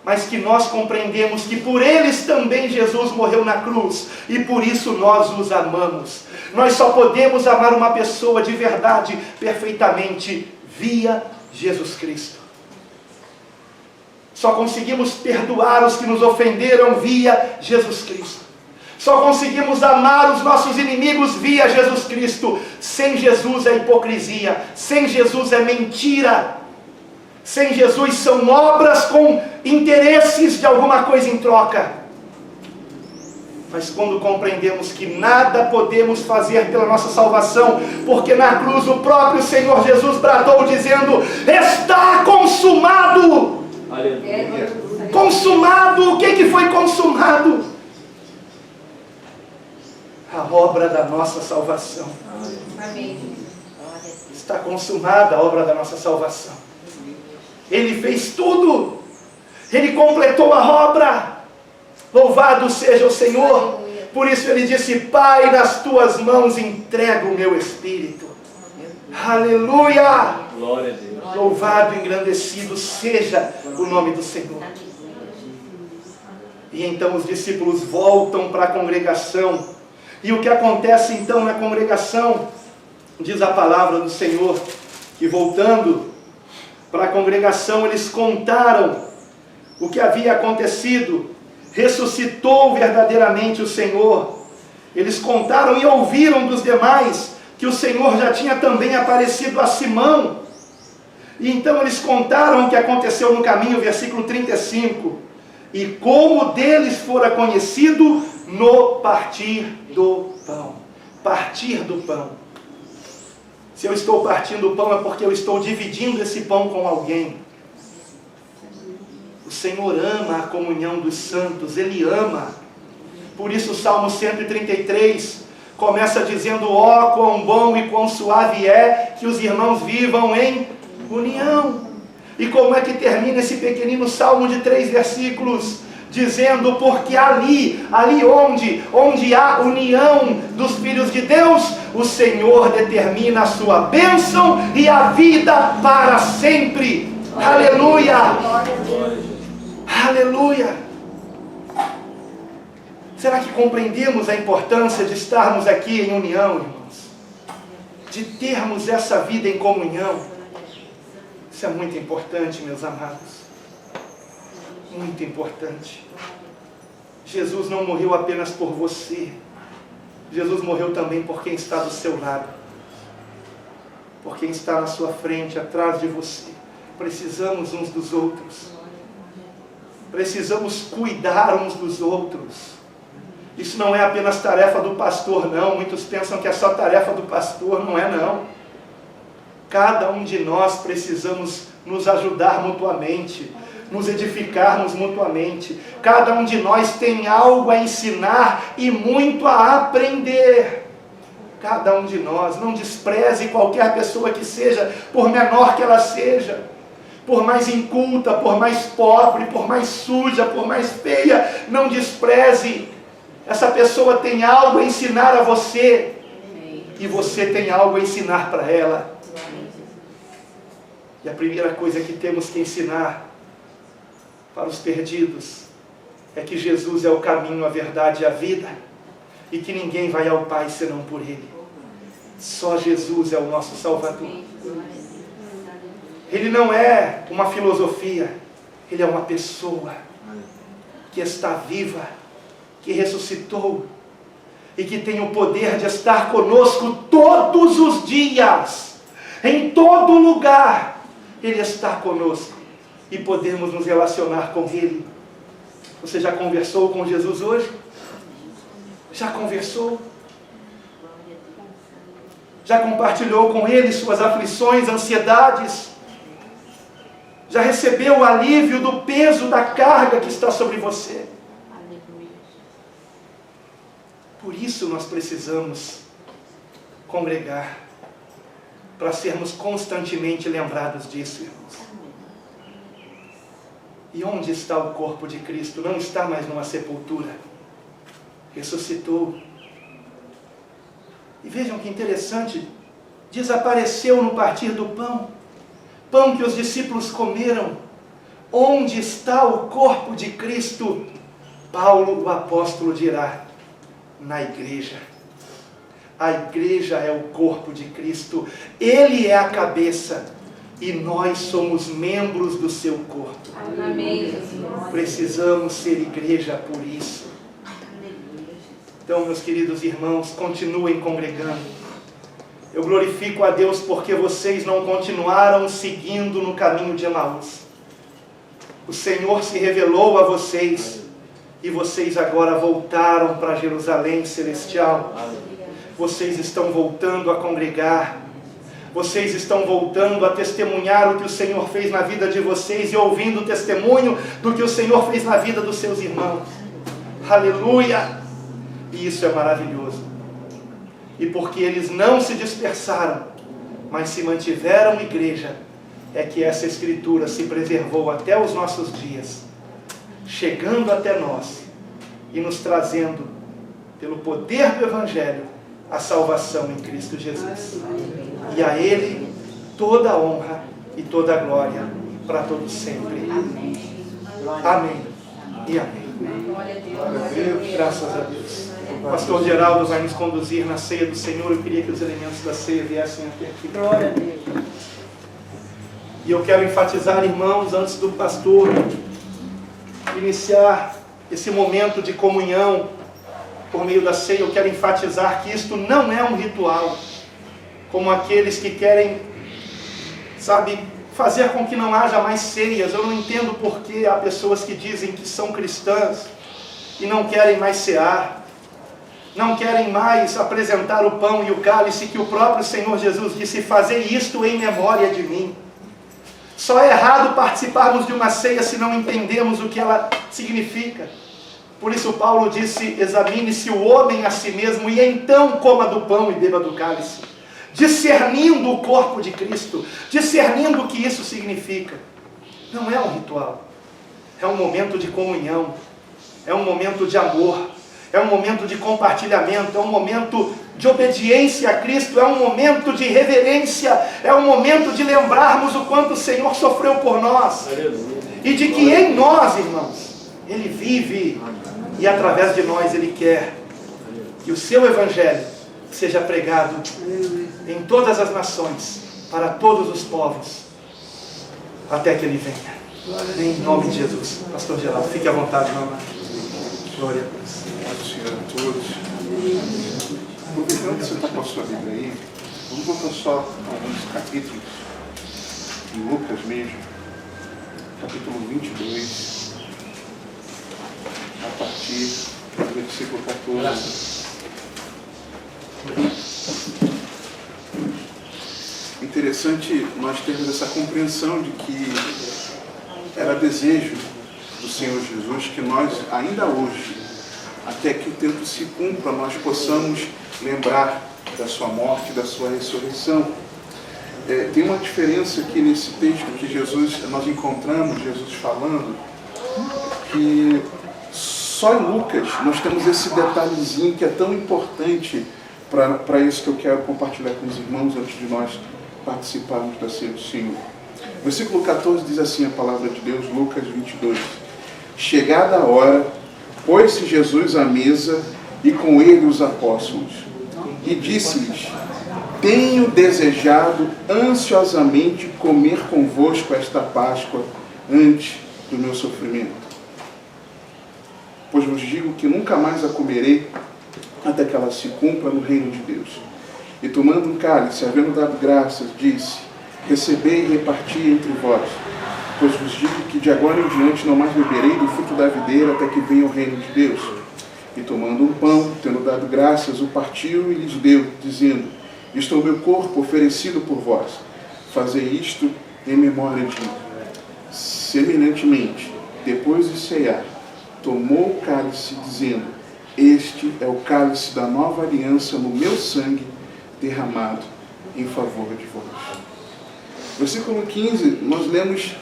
mas que nós compreendemos que por eles também Jesus morreu na cruz, e por isso nós os amamos. Nós só podemos amar uma pessoa de verdade, perfeitamente, via Jesus Cristo. Só conseguimos perdoar os que nos ofenderam via Jesus Cristo. Só conseguimos amar os nossos inimigos via Jesus Cristo. Sem Jesus é hipocrisia, sem Jesus é mentira. Sem Jesus são obras com interesses de alguma coisa em troca. Mas quando compreendemos que nada podemos fazer pela nossa salvação, porque na cruz o próprio Senhor Jesus bradou dizendo: está consumado! Aleluia. Consumado! O que foi consumado? A obra da nossa salvação. Amém. Está consumada a obra da nossa salvação. Ele fez tudo. Ele completou a obra. Louvado seja o Senhor. Por isso ele disse: Pai, nas tuas mãos entrego o meu espírito. Aleluia. Glória a Deus. Louvado e engrandecido seja o nome do Senhor. E então os discípulos voltam para a congregação. E o que acontece então na congregação? Diz a palavra do Senhor que, voltando para a congregação, eles contaram o que havia acontecido. Ressuscitou verdadeiramente o Senhor. Eles contaram e ouviram dos demais que o Senhor já tinha também aparecido a Simão. E então eles contaram o que aconteceu no caminho, versículo 35. E como deles fora conhecido no partir do pão. Partir do pão. Se eu estou partindo o pão é porque eu estou dividindo esse pão com alguém. O Senhor ama a comunhão dos santos, Ele ama. Por isso o Salmo 133 começa dizendo: ó, quão bom e quão suave é que os irmãos vivam em união. E como é que termina esse pequenino salmo de 3 versículos? Dizendo: porque ali onde há união dos filhos de Deus, o Senhor determina a sua bênção e a vida para sempre. Aleluia! Aleluia! Será que compreendemos a importância de estarmos aqui em união, irmãos? De termos essa vida em comunhão? Isso é muito importante, meus amados. Muito importante. Jesus não morreu apenas por você. Jesus morreu também por quem está do seu lado. Por quem está na sua frente, atrás de você. Precisamos uns dos outros. Precisamos cuidar uns dos outros. Isso não é apenas tarefa do pastor, não. Muitos pensam que é só tarefa do pastor. Não é, não. Cada um de nós precisamos nos ajudar mutuamente, nos edificarmos mutuamente. Cada um de nós tem algo a ensinar e muito a aprender. Cada um de nós. Não despreze qualquer pessoa que seja, por menor que ela seja, por mais inculta, por mais pobre, por mais suja, por mais feia. Não despreze. Essa pessoa tem algo a ensinar a você, e você tem algo a ensinar para ela. E a primeira coisa que temos que ensinar para os perdidos é que Jesus é o caminho, a verdade e a vida, e que ninguém vai ao Pai senão por Ele. Só Jesus é o nosso Salvador. Ele não é uma filosofia, Ele é uma pessoa que está viva, que ressuscitou e que tem o poder de estar conosco todos os dias, em todo lugar. Ele está conosco e podemos nos relacionar com Ele. Você já conversou com Jesus hoje? Já conversou? Já compartilhou com Ele suas aflições, ansiedades? Já recebeu o alívio do peso da carga que está sobre você? Por isso nós precisamos congregar, para sermos constantemente lembrados disso, irmãos. E onde está o corpo de Cristo? Não está mais numa sepultura. Ressuscitou. E vejam que interessante, desapareceu no partir do pão. Pão que os discípulos comeram. onde está o corpo de Cristo? Paulo, o apóstolo, dirá: na igreja. A igreja é o corpo de Cristo. Ele é a cabeça e nós somos membros do seu corpo. Amém, Jesus. Precisamos ser igreja por isso. Então, meus queridos irmãos, continuem congregando. Eu glorifico a Deus porque vocês não continuaram seguindo no caminho de Emaús. O Senhor se revelou a vocês e vocês agora voltaram para Jerusalém celestial. Vocês estão voltando a congregar. Vocês estão voltando a testemunhar o que o Senhor fez na vida de vocês e ouvindo o testemunho do que o Senhor fez na vida dos seus irmãos. Aleluia! E isso é maravilhoso. E porque eles não se dispersaram, mas se mantiveram igreja, é que essa Escritura se preservou até os nossos dias, chegando até nós e nos trazendo, pelo poder do Evangelho, a salvação em Cristo Jesus. E a Ele toda a honra e toda a glória para todos sempre. Amém e amém. Graças a Deus. O pastor Geraldo vai nos conduzir na ceia do Senhor. Eu queria que os elementos da ceia viessem até aqui. Glória a Deus. E eu quero enfatizar, irmãos, antes do pastor iniciar esse momento de comunhão por meio da ceia, eu quero enfatizar que isto não é um ritual, como aqueles que querem, fazer com que não haja mais ceias. Eu não entendo por que há pessoas que dizem que são cristãs e não querem mais cear, não querem mais apresentar o pão e o cálice que o próprio Senhor Jesus disse: fazer isto em memória de mim. Só é errado participarmos de uma ceia se não entendemos o que ela significa. Por isso Paulo disse: examine-se o homem a si mesmo e então coma do pão e beba do cálice, discernindo o corpo de Cristo, discernindo o que isso significa. Não é um ritual, é um momento de comunhão, é um momento de amor, é um momento de compartilhamento, é um momento de obediência a Cristo, é um momento de reverência, é um momento de lembrarmos o quanto o Senhor sofreu por nós, e de que em nós, irmãos, Ele vive, e através de nós Ele quer que o seu Evangelho seja pregado em todas as nações, para todos os povos, até que Ele venha. Em nome de Jesus. Pastor Geraldo, fique à vontade, meu amado. Glória a Deus. Obrigado, Senhor, a todos. Aproveitando que você está com a sua Bíblia aí, vamos voltar só alguns capítulos, em Lucas mesmo, capítulo 22, a partir do versículo 14. Interessante nós termos essa compreensão de que era desejo do Senhor Jesus que nós, ainda hoje, até que o tempo se cumpra, nós possamos lembrar da sua morte, da sua ressurreição. Tem uma diferença aqui nesse texto que nós encontramos Jesus falando, que só em Lucas nós temos esse detalhezinho que é tão importante para isso que eu quero compartilhar com os irmãos antes de nós participarmos da ceia do Senhor. Versículo 14 diz assim a palavra de Deus, Lucas 22. Chegada a hora, pôs-se Jesus à mesa e com ele os apóstolos, e disse-lhes: tenho desejado ansiosamente comer convosco esta Páscoa antes do meu sofrimento. Pois vos digo que nunca mais a comerei até que ela se cumpra no reino de Deus. E tomando um cálice, havendo dado graças, disse: recebei e reparti entre vós, pois vos digo que de agora em diante não mais beberei do fruto da videira até que venha o reino de Deus. E tomando um pão, tendo dado graças, o partiu e lhes deu, dizendo: isto é o meu corpo oferecido por vós, fazei isto em memória de mim. Semelhantemente, depois de ceiar, tomou o cálice, dizendo: este é o cálice da nova aliança no meu sangue, derramado em favor de vós. Versículo 15, nós lemos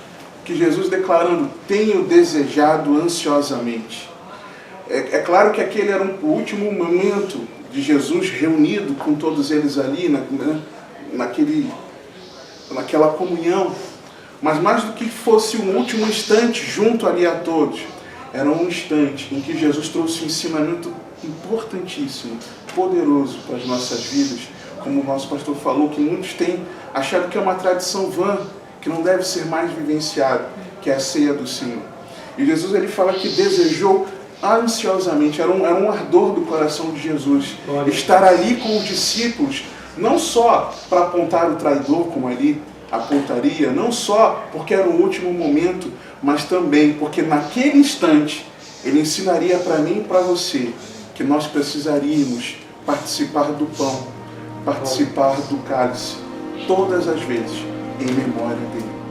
que Jesus declarando: tenho desejado ansiosamente. É claro que aquele era o último momento de Jesus reunido com todos eles ali, naquela comunhão. Mas mais do que fosse um último instante junto ali a todos, era um instante em que Jesus trouxe um ensinamento importantíssimo, poderoso para as nossas vidas, como o nosso pastor falou, que muitos têm achado que é uma tradição vã, que não deve ser mais vivenciado, que é a ceia do Senhor. E Jesus ele fala que desejou ansiosamente, era um ardor do coração de Jesus, estar ali com os discípulos, não só para apontar o traidor, como ali apontaria, não só porque era o último momento, mas também porque naquele instante ele ensinaria para mim e para você que nós precisaríamos participar do pão, participar do cálice, todas as vezes, em memória dele.